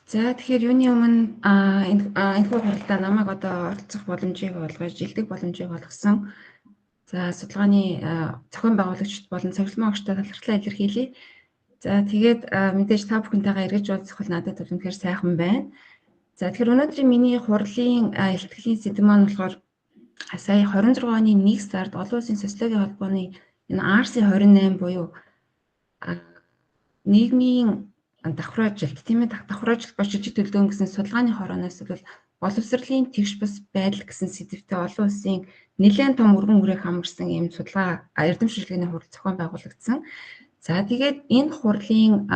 За тэгэхээр юуны өмнө энэ хуралдаа намайг одоо оролцох боломжийг олгож, жилдэг боломжийг олгосон. За судалгааны зохион байгуулагчид болон цахилгаан багштай талархлаа илэрхийлье. За тэгээд мэдээж та бүхэнтэйгээ эргэж уулзах бол надад бол үнэхээр сайхан байна. За тэгэхээр өнөөдрийн миний хурлын илтгэлийн сэдэв маань болохоор сая 26 оны 1 сард Олон улсын социологийн холбооны энэ RC28 буюу нийгмийн давхраажилт тийм ээ давхраажилт ба шижиг төлөвлөгөө гэсэн судалгааны хорооноос бол боловсролын тэгш бус байдал гэсэн сэдэвтэй олон улсын нэлээд том өргөн үрээг хамарсан ийм судалгаа эрдэм шилжлэгийн хурал зохион байгуулагдсан. За тэгээд энэ хурлын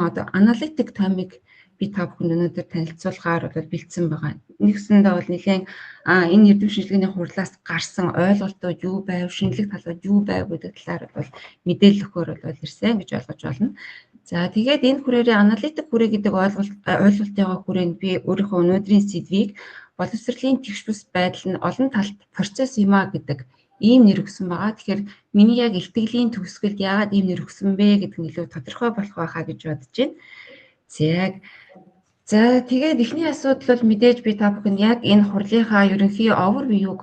одоо аналитик томыг би та бүхэнд өнөөдөр танилцуулахаар бол бэлдсэн байгаа. Нэгсэндээ бол нэлээд энэ эрдэм шилжлэгийн хурлаас гарсан ойлголтууд юу байв, шинэлэг талууд юу байв гэдэг талаар бол мэдээлэл өгөхөөр бол ирсэн гэж ойлгож байна. За тэгээд энэ хүрээрээ аналитик хүрээ гэдэг ойлголтынхаа хүрээнд би өөрийнхөө өнөөдрийн сэдвийг боловсролын тэгш бус байдал нь олон талт процесс юм а гэдэг ийм нэр өгсөн байгаа. Тэгэхээр миний яг илтгэлийн төгсгөлд яагаад ийм нэр өгсөн бэ гэдэг нь илүү тодорхой болох байхаа гэж бодож байна. За тэгээд эхний асуудал бол мэдээж би та бүхэнд яг энэ хурлынхаа ерөнхий overview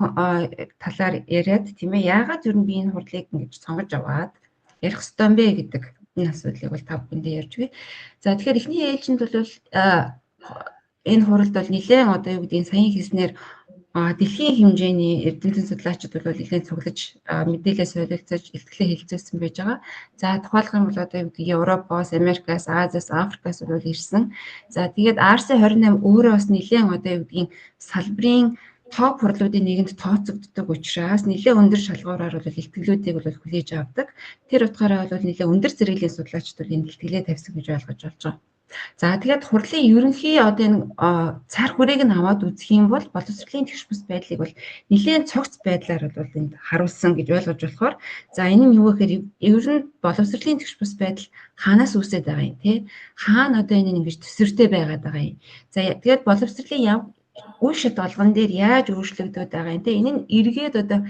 талаар яриад тийм ээ яагаад ер нь би энэ хурлыг ингэж сонгож аваад ярих ёстой юм бэ гэдэг энэ асуудлыг бол та бүхэндээ ярьж өгье. За тэгэхээр эхний ээлжинд бол энэ хуралд бол нэлээд одоо юу гэдгийг саяхан хэлснээр дэлхийн хэмжээний эрдэмтэн судлаачид бол нэлээд цуглаж мэдээлэл солилцож илтгэлээ хэлцүүлсэн байж байгаа. За тухайлх юм бол одоо юу гэдэг Европоос, Америкаас, Азиас, Африкаас бол ирсэн. За тэгээд RC28 өөрөө бас нэлээд одоо юу гэдгийг салбарын топ хурлуудын нэгэнд тооцогддог учраас нэлээд өндөр шалгуураар бол илтгэлүүдийг бол хүлээж авдаг. Тэр утгаараа бол нэлээд өндөр зэрэглэлийн судлаачид бол энэ илтгэлээ тавьсан гэж ойлгож болж байгаа. За тэгээд хурлын ерөнхий одоо энэ цар хүрээг нь аваад үзэх юм бол боловсролын тэгш бус байдлыг бол нэлээд цогц байдлаар бол энд харуулсан гэж ойлгож болохоор за энэ нь юу гэхээр ер нь боловсролын тэгш бус байдал хаанаас үүсээд байгаа юм те хаана одоо энэ ингэж төсвөртэй байгаад байгаа юм. За тэгээд боловсролын үе шат олгон дээр яаж өөрчлөгдөд байгаа юм те энэ нь эргээд одоо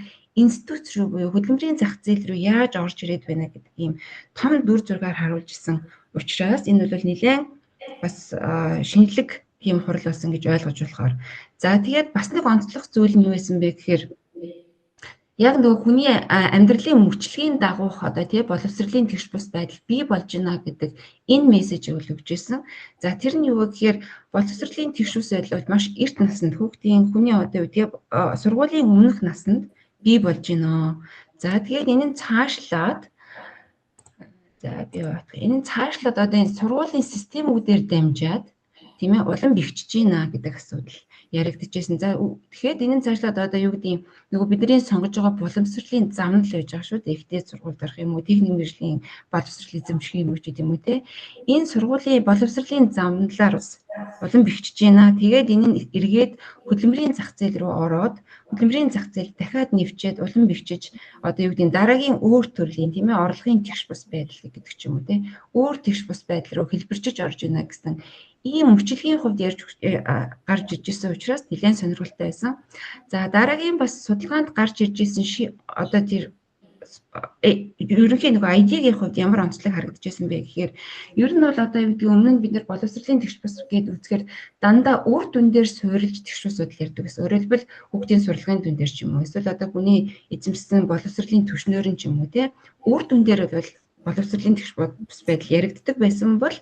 институт рүү буюу хөдөлмөрийн зах зээл рүү яаж орж ирээд байна гэдэг ийм том дүр зургаар харуулж исэн учраас энэ бол нэлээд бас шинэлэг тийм хурал болсон гэж ойлгож болохоор. За тэгээд бас нэг онцлог зүйл нь юу байсан бэ гэхээр яг нөгөө хүний амьдралын мөчлөгийн дагуух одоо тий боловсролын тэгш бус байдал бий болж байна гэдэг энэ мессежийг өгч ирсэн. За тэр нь юу вэ гэхээр боловсролын тэгш бус байдал маш эрт наснд хүүхдийн хүний одоо тий сургуулийн өмнөх наснд бий болж байна. За тэгээд энэ нь цаашлаад энэ цаашлаад одоо энэ сургуулийн системүүдээр дамжаад тийм ээ улам бэвчж байна гэдэг асуудал яригдчихсэн. За тэгэхээр энэ цаашлаад одоо юу гэдэг нөгөө бидний сонгож байгаа боловсролын зам л байж байгаа шүү дээ. Ихтэй сургуульд орох юм уу, техник мэргэжлийн боловсрол эзэмших юм уу гэдэг юм уу те. Энэ сургуулийн боловсролын замналаар бас улам бэвчж байна. Тэгээд энэ нь эргээд хөдөлмөрийн зах зээл рүү ороод хөдөлмөрийн зах зээл дахиад нэвчээд улам бэвчиж одоо юу гэдэг дараагийн өөр төрлийн тийм ээ орлогын тэгш бус байдал гэдэг ч юм уу те. Өөр тэгш бус байдал руу хэлбэрчиж орж байна гэсэн ийм мөчлөгийн хувьд гарч иж ирсэн учраас нэлээд сонирхолтой байсан. За дараагийн бас судалгаанд гарч ирж ирсэн одоо тэр ерөнхийн нэг ID-гийн хувьд ямар онцлог харагдчихсан бэ гэхээр ер нь бол одоо юу гэдэг өмнө нь бид нар боловсролын тэгш бус гэдэг үзэхээр дандаа үр дүн дээр суурилж тэгш бус судал ярьдаг гэсэн. Өөрөөр хэлбэл хүүхдийн сурлагын дүн дээр ч юм уу эсвэл одоо хүний эзэмшсэн боловсролын түвшнөр нь ч юм уу те үр дүн дээр бол боловсролын тэгш бус байдал яригддаг байсан бол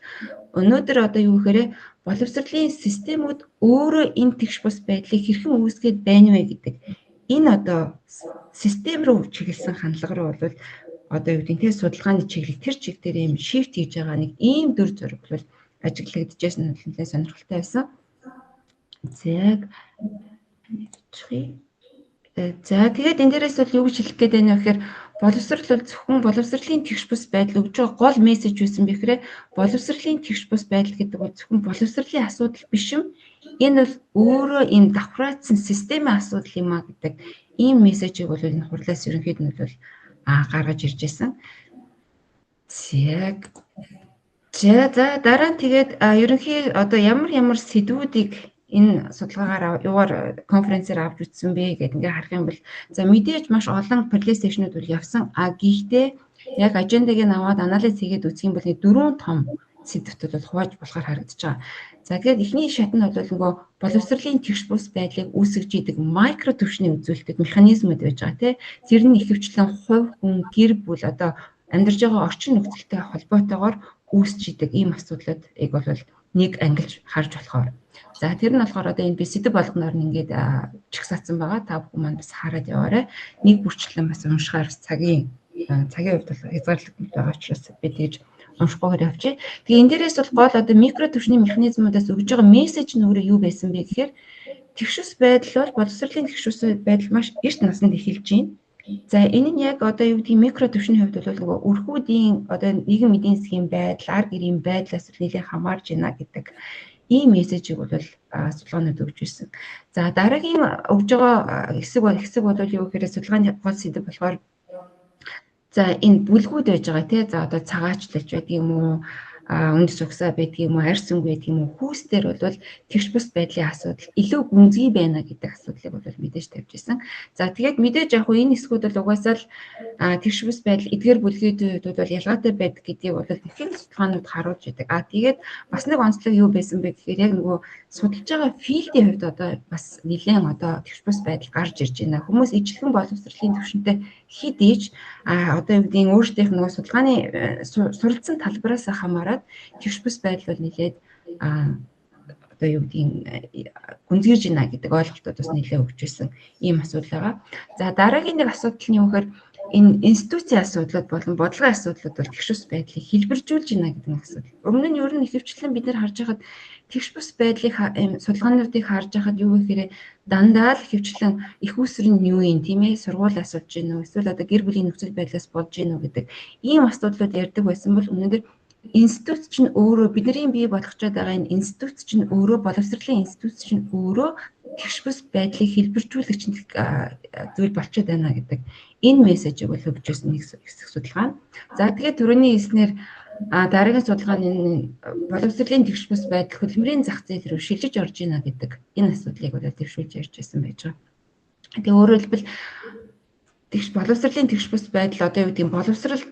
өнөөдөр одоо юу гэхээр боловсролын системүүд өөрөө энэ тэгш бус байдлыг хэрхэн үүсгээд байна вэ гэдэг энэ одоо систем рүү чиглэсэн хандлага руу бол одоо юу гэдэг нь судалгааны чиглэл тэр чиг дээр юм шифт хийж байгаа нэг ийм дүр зураг бол ажиглагдчихсэн нь нэлээд сонирхолтой байсан. За тэгээд энэ дээрээс бол юу гэж хэлэх гээд байна вэ гэхээр боловсрол бол зөвхөн боловсролын тэгш бус байдал өгж байгаа гол мессеж байсан бэ гэхээр боловсролын тэгш бус байдал гэдэг бол зөвхөн боловсролын асуудал биш юм. Энэ бол өөрөө ийм давхрайтсан системийн асуудал юм а гэдэг ийм мессежийг бол энэ хурлаас ерөнхийд нь бол гаргаж ирж байсан. За дараа нь тэгээд ерөнхий одоо ямар сэдвүүдийг энэ судалгаагаар конференцээр авч үзсэн бэ гэдэг ингээ харах юм бол за мэдээж маш олон презентацнууд бол явсан. Гэхдээ яг ажендаг нь аваад анализ хийгээд үзэх юм бол 4 том сэдвүүд бол хувааж болохоор харагдаж байгаа. За тэгээд эхний шат нь бол нөгөө боловсролын тэгш бус байдлыг үүсгэж идэг микро түвшний үзүүлэлтүүд механизмуд байж байгаа тийм. Тэр нь ихэвчлэн хувь хүн, гэр бүл одоо амьдарж байгаа орчин нөхцөлтэй холбоотойгоор үүсч идэг ийм асуудлуудыг бол нэг ангилж харж болохоор. За тэр нь болохоор одоо энэ би сэдв болгоноор нь ингээд чигсаацсан байгаа. Та бүхэн маань бас хараад яваарай. Нэг бүрчлэн бас уншихаар цагийн хувьд бол хязгаарлагдмал байгаа учраас би тэгж уншихгүйгээр явчих. Тэгээ энэ дээрээс бол гол одоо микро түвшний механизмуудаас өгж байгаа мессеж нь өөрөө юу байсан бэ гэхээр тэгшүс байдал бол боловсролын тэгшүс байдал маш эрт наснд эхэлж байна. За энэ нь яг одоо юу гэдгийг микро түвшний хувьд бол нөгөө өрхүүдийн одоо нийгэм эдийн засгийн байдал, ар гэрийн байдлаас нэлээд хамаарж байна гэдэг ийм мессежийг бол судалгаанууд өгж ирсэн. За дараагийн өгж байгаа хэсэг бол юу гэхээр судалгааны гол сэдэв болохоор за энэ бүлгүүд байж байгаа тий. За одоо цагаачлалч байдаг юм уу, үндэс угсаа байдаг юм уу, арьс өнгө байдаг юм уу, хүүсдэр бол тэгш бус байдлын асуудал илүү гүнзгий байна гэдэг асуудлыг бол мэдээж тавьж ирсэн. За тэгээд мэдээж яг энэ хэсгүүд бол угаасаа л тэгш бус байдал эдгээр бүлгийн хувьд бол ялгаатай байдаг гэдгийг бол дэлхийн судалгаанууд харуулж байдаг. Тэгээд бас нэг онцлог юу байсан бэ гэхээр яг нөгөө судалж байгаа филдийн хувьд одоо бас нэлээд одоо тэгш бус байдал гарч ирж байна. Хүмүүс ижилхэн боловсролын түвшинтэй хэд ийж одоо юу гэдгийг өөрсдийнх нөгөө судалгааны суралцсан талбараас хамаарат тэгш бус байдал бол нэлээд одоо юу гэдгийг гүнзгийж байна гэдэг ойлголтууд бас нэлээд өгч ирсэн ийм асуудал байгаа. За дараагийн нэг асуудал нь юу гэхээр энэ институцийн асуудлууд болон бодлогын асуудлууд бол тэгш бус байдлыг хэлбэржүүлж байна гэдэг нэг асуудал. Өмнө нь ер нь ихэвчлэн бид нар харж байхад тэгш бус байдлыг судалгаануудыг харж байхад юу гэхээр дандаа л ихэвчлэн их үүсвэр нь юу юм тийм ээ, сургуулиас болж гин үү, эсвэл одоо гэр бүлийн нөхцөл байдлаас болж гин үү гэдэг ийм асуудлууд ярьдаг байсан бол өнөөдөр институт чинь өөрөө бидний бий болгочод байгаа энэ институт чинь өөрөө боловсролын институт чинь өөрөө тэгш бус байдлыг хэлбэржүүлэгч зүйл болчиход байна гэдэг энэ мессежийг бол өгч ирсэн нэг хэсэг судалгаа. За тэгээд түрүүний хэлснээр дараагийн судалгааны боловсролын тэгш бус байдал хөдөлмөрийн зах зээл рүү шилжиж орж ийна гэдэг энэ асуудлыг бол дэвшүүлж ярьж байсан байж байгаа. Тэгээ өөрөөр хэлбэл боловсролын тэгш бус байдал одоо юу гэдэг боловсрол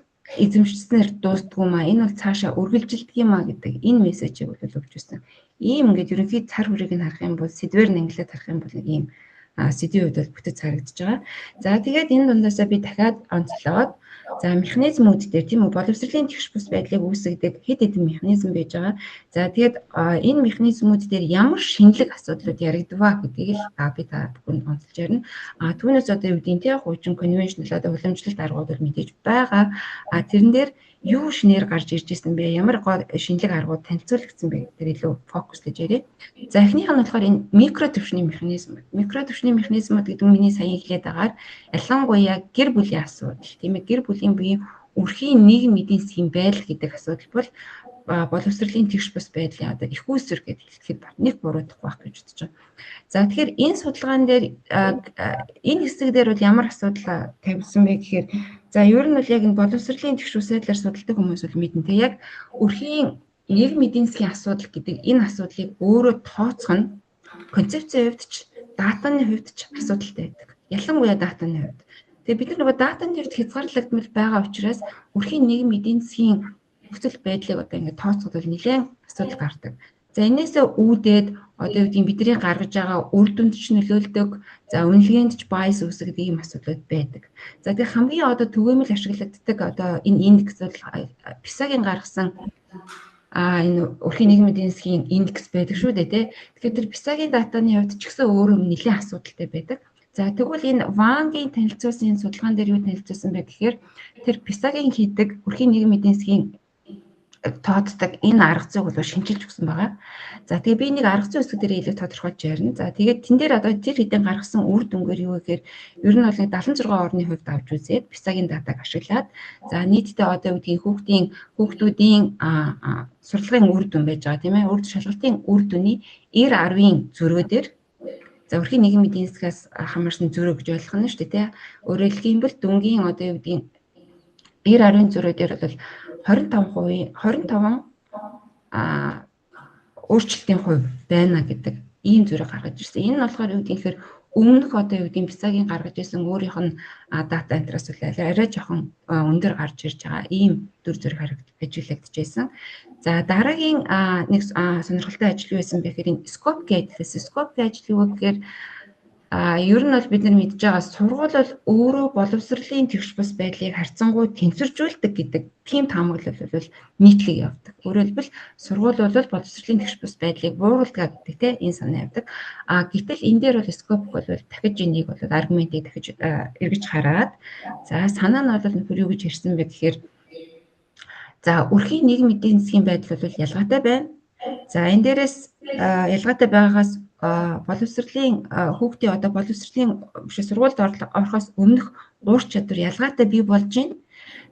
эзэмшснээр дуустдгүй маа, энэ бол цаашаа үргэлжилдэг юм а гэдэг энэ мессежийг бол өгч ирсэн. Ийм ингээд ерөнхий цар хүрээг нь харах юм бол сэдвээр нь англиад харах юм бол нэг ийм сэдвийн хувьд бол бүтэц харагдаж байгаа. За тэгээд энэ дундаасаа би дахиад онцлоод за механизмууд дээр тийм үү боловсролын тэгш бус байдлыг үүсгэдэг хэд хэдэн механизм байж байгаа. За тэгээд энэ механизмууд дээр ямар шинэлэг асуудлууд яригдваа гэдгийг л би та бүхэнд онцолж ярина. Түүнээс одоо юу гэдгийг тийм хуучин конвеншнл одоо уламжлалт аргууд бол мэдээж байгаа. Тэрэн дээр юу шинээр гарч ирж ирсэн бэ? Ямар шинэлэг аргууд танилцуулагдсан бэ гэдгээр илүү фокуслж ярив. За эхнийх нь болохоор энэ микро түвшний механизм. Микро түвшний механизмууд гэдэг нь миний сая хэлээд байгаагаар ялангуяа гэр бүлийн асуудал, тийм ээ, гэр бүлийн буюу өрхийн нийгэм эдийн засгийн байдал гэдэг асуудал бол боловсролын тэгш бус байдлын одоо их үүсвэр гэж хэлэхэд нэг буруудах байх гэж бодож байна. За тэгэхээр энэ судалгаан дээр энэ хэсэг дээр бол ямар асуудал тавьсан бэ гэхээр за ер нь бол яг энэ боловсролын тэгш бус байдлаар судалдаг хүмүүс бол мэднэ. Тэг яг өрхийн нийгэм эдийн засгийн асуудал гэдэг энэ асуудлыг өөрөө тооцох нь концепцийн хувьд ч датаны хувьд ч асуудалтай байдаг. Ялангуяа датаны хувьд. Тэгээ бид нар нөгөө датаны хувьд хязгаарлагдмал байгаа учраас өрхийн нийгэм эдийн засгийн нөхцөл байдлыг одоо ингээд тооцоход бол нэлээд асуудал гардаг. За энээсээ үүдээд одоо юу гэдгийг бидний гаргаж байгаа үр дүнд ч нөлөөлдөг. За үнэлгээнд ч байс үүсгэх ийм асуудлууд байдаг. За тэгээ хамгийн одоо түгээмэл ашиглагддаг одоо энэ индекс бол PISA-гийн гаргасан энэ өрхийн нийгмийн эдийн засгийн индекс байдаг шүү дээ тий. Тэгэхээр тэр PISA-гийн датаны хувьд ч гэсэн өөрөө нэлээд асуудалтай байдаг. За тэгвэл энэ Вангийн танилцуулсан энэ судалгаан дээр юу танилцуулсан бэ гэхээр тэр PISA-гийн хийдэг өрхийн нийгмийн эдийн засгийн тооцдог энэ арга зүйг бол шинжилж өгсөн байгаа. За тэгээ би нэг арга зүй хэсэг дээр илүү тодорхойлж ярина. За тэгээд тэн дээр одоо тэр хэдэн гаргасан үр дүнгээр юу гэхээр ер нь бол 76 орны хувьд авч үзээд PISA-гийн датаг ашиглаад за нийтдээ одоо юу гэдгийг хүүхдүүдийн сурлагын үр дүн байж байгаа тийм ээ. Урд шалгалтын үр дүний 90-10-ийн зөрөөдөр за өрхийн нийгмийн эдийн засгаас хамаарсан зөрөө гэж ойлгох нь шүү дээ тий. Өөрөөр хэлбэл дүнгийн одоо юу гэдгийг 90-10-ийн зөрөөдөр бол 25% өөрчлөлтийн хувь байна гэдэг ийм зүрэг гаргаж ирсэн. Энэ нь болохоор юу гэхээр өмнөх одоо юу гэдгийг Писагийн гаргаж ирсэн өөрийнх нь дата энтраас бол арай жоохон өндөр гарч ирж байгаа ийм дүр зэрэг ажиглагдж байсан. За дараагийн нэг сонирхолтой ажил юу байсан бэ гэхээр энэ scope гэдэг. Scope-ийн ажил юу гэхээр ер нь бол бид нар мэдж байгаа сургууль бол өөрөө боловсролын төвш бус байдлыг харьцангуй тэнцвэржүүлдэг гэдэг тийм таамаглал бол нийтлэг явдаг. Өөрөөр хэлбэл сургууль бол боловсролын төвш бус байдлыг бууруулдаг гэдэг тийм энэ санаа явдаг. Гэтэл энэ дээр бол scope бол дахиж энийг бол аргументыг дахиж эргэж хараад за санаа нь бол нөхөр юу гэж хэлсэн бэ гэхээр за өрхийн нийгмийн эдийн засгийн байдал бол ялгаатай байна. За энэ дээрээс ялгаатай байгаагаас боловсролын хүүхдийн одоо боловсролын сургуульд орохоос өмнөх уур чадвар ялгаатай бий болж байна.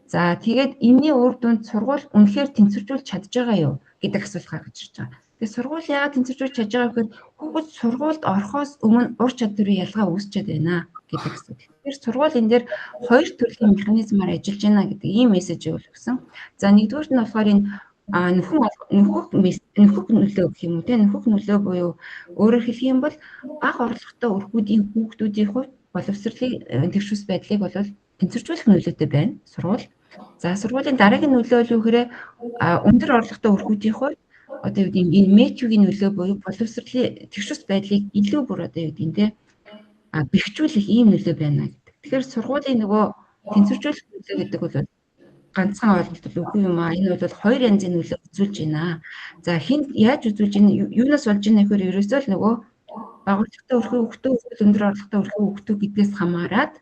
За тэгээд энэний үр дүнд сургууль үнэхээр тэнцвэржүүлж чадж байгаа юу гэдэг асуулт гаргаж ирж байгаа. Тэгээд сургууль яагаад тэнцвэржүүлж чадж байгаа гэхээр хүүхэд сургуульд орохоос өмнө уур чадварын ялгаа үүсчээд байна гэдэг асуулт. Тэгэхээр сургууль энэ дээр хоёр төрлийн механизмаар ажиллаж байна гэдэг ийм мессежийг өгсөн. За нэгдүгээр нь болохоор энэ нөхөх нөлөө гэх юм уу те нөхөх нөлөө буюу өөрөөр хэлэх юм бол бага орлоготой хүүхдүүдийн хувьд боловсролын төвшөс байдлыг бол тэнцвэржүүлэх нөлөөтэй байна сургууль. За сургуулийн дараагийн нөлөө юу гэхээр өндөр орлоготой хүүхдүүдийн хувьд одоо юу гэдэг энэ мэчүүгийн нөлөө буюу боловсролын төвшөс байдлыг илүү бүр одоо юу гэдэг те бэхжүүлэх ийм нөлөө байна гэдэг. Тэгэхээр сургуулийн нөгөө тэнцвэржүүлэх нөлөө гэдэг бол ганцхан ойлголт бол үгүй юм аа. Энэ бол хоёр янзын нөлөө үзүүлж байна. За хин яаж үзүүлж байна? Юунаас болж байна гэхээр ерөөсөө л нөгөө бага орлоготой хүүхдүүд өндөр орлоготой хүүхдүүд гэдгээс хамаарат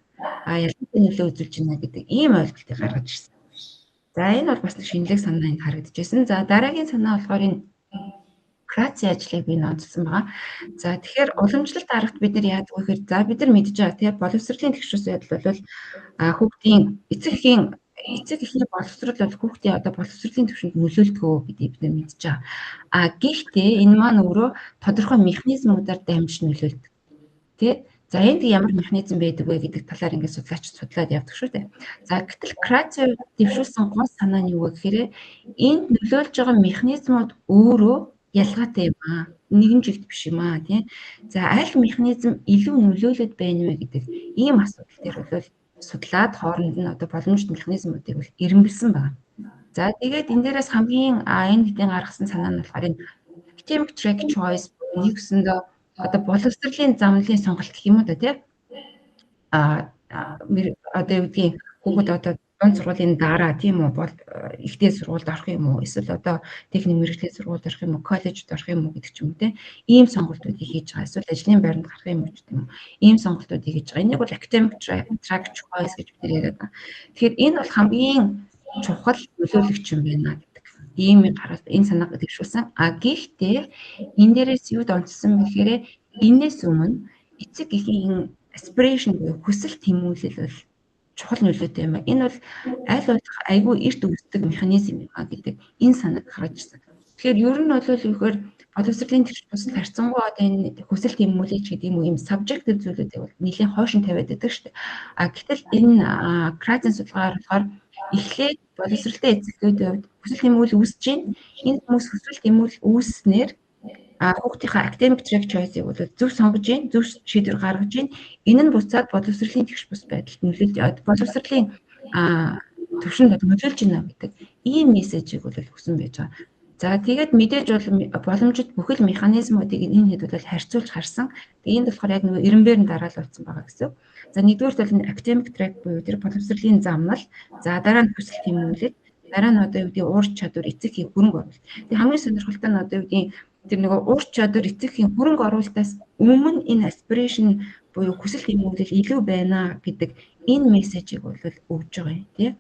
ялгаатай нөлөө үзүүлж байна гэдэг ийм ойлголтыг гаргаж ирсэн. За энэ бол бас нэг шинэлэг санаа энд харагдчихсэн. За дараагийн санаа болохоор энэ краци ажлыг би онцлсан байгаа. За тэгэхээр уламжлалт аргад бид нар яадаг вэ гэхээр за бид нар мэдж байгаа тийм боловсролын төвшөс байдал бол хүүхдийн эцэг эхийн боловсрол бол хүүхдийн одоо боловсролын төвшөнд нөлөөлдөг гэдгийг бид нар мэдж байгаа. Гэхдээ энэ маань өөрөө тодорхой механизмуудаар дамжиж нөлөөлдөг. Тэ? За энд ямар механизм байдаг вэ гэдэг талаар ингээд судлаад явдаг шүү дээ. За гэтэл краци дэвшүүлсэн гол санаа нь юу вэ гэхээр энд нөлөөлж байгаа механизмууд өөрөө ялгаатай юм аа. Нэгэн жигт биш юм аа, тийм. За аль механизм илүү нөлөөлөд байна вэ гэдэг ийм асуудал дээр бол судлаад хооронд нь одоо боломжит механизмуудыг бол ирэмбэлсэн байна. За тэгээд энэ дээрээс хамгийн энэ хэдийн гаргасан санаа нь болохоор энэ academic track choice нэгсэндээ одоо боловсролын замлын сонголт гэх юм уу да тийм. Одоо юу гэдгийг хүүхэд одоо дунд сургуулийн дараа тийм үү бол ихтэй сургуульд орох юм уу эсвэл одоо техник мэргэжлийн сургуульд орох юм уу коллежид орох юм уу гэдэг ч юм уу тийм ийм сонголтуудыг хийж байгаа эсвэл ажлын байранд гарах юм уу гэдэг юм уу ийм сонголтуудыг хийж байгаа. Энийг бол academic track choice гэж бид яриад байгаа. Тэгэхээр энэ бол хамгийн чухал нөлөөлөгч юм байна гэдэг. Ийм гараад энэ санааг дэвшүүлсэн. Гэхдээ энэ дээрээс юуд онцлсан бэхээр энэс өмнө эцэг эхийн aspiration буюу хүсэл тэмүүлэл бол чухал нөлөөтэй юм. Энэ бол аль болох айгүй эрт үүсдэг механизм юм гэдэг энэ санааг гаргаж ирсэн. Тэгэхээр ер нь бол юу гэхээр боловсролын төвшөс харьцангуй одоо энэ хүсэл тэмүүлэлч гэдэг юм уу ийм subjective зүйлүүдийг бол нэлээд хойшин тавиад байдаг шүү дээ. Гэтэл энэ крацийн судалгаар болохоор эхлээд боловсролтой эцэгүүдийн хувьд хүсэл тэмүүлэл үүсэж байна. Энэ хүмүүс хүсэл тэмүүлэл үүснээр хүүхдийнхээ academic track choice-ийг бол зөв сонгож байна, зөв шийдвэр гаргаж байна. Энэ нь буцаад боловсролын төвш бус байдалд нөлөөлж боловсролын төвшөнд нөлөөлж байна гэдэг ийм мессежийг бол өгсөн байж байгаа. За тэгээд мэдээж бол боломжит бүхэл механизмуудыг энэ хэд бол харьцуулж харсан. Энд болохоор яг нөгөө эренбээр нь дараалагдсан байгаа гэсэн. За нэгдүгээр бол энэ academic track буюу тэр боловсролын замнал, за дараа нь хүсэл тэмүүлэл, дараа нь одоо юу гэдэг уур чадвар, эцэг эхийн хөрөнгө оруулалт. Тэгээд хамгийн сонирхолтой нь одоо юу гэдэг тэр нөгөө уур чадвар, эцэг эхийн хөрөнгө оруулалтаас өмнө энэ aspiration буюу хүсэл тэмүүлэл илүү байна гэдэг энэ мессежийг бол өгж байгаа юм тий.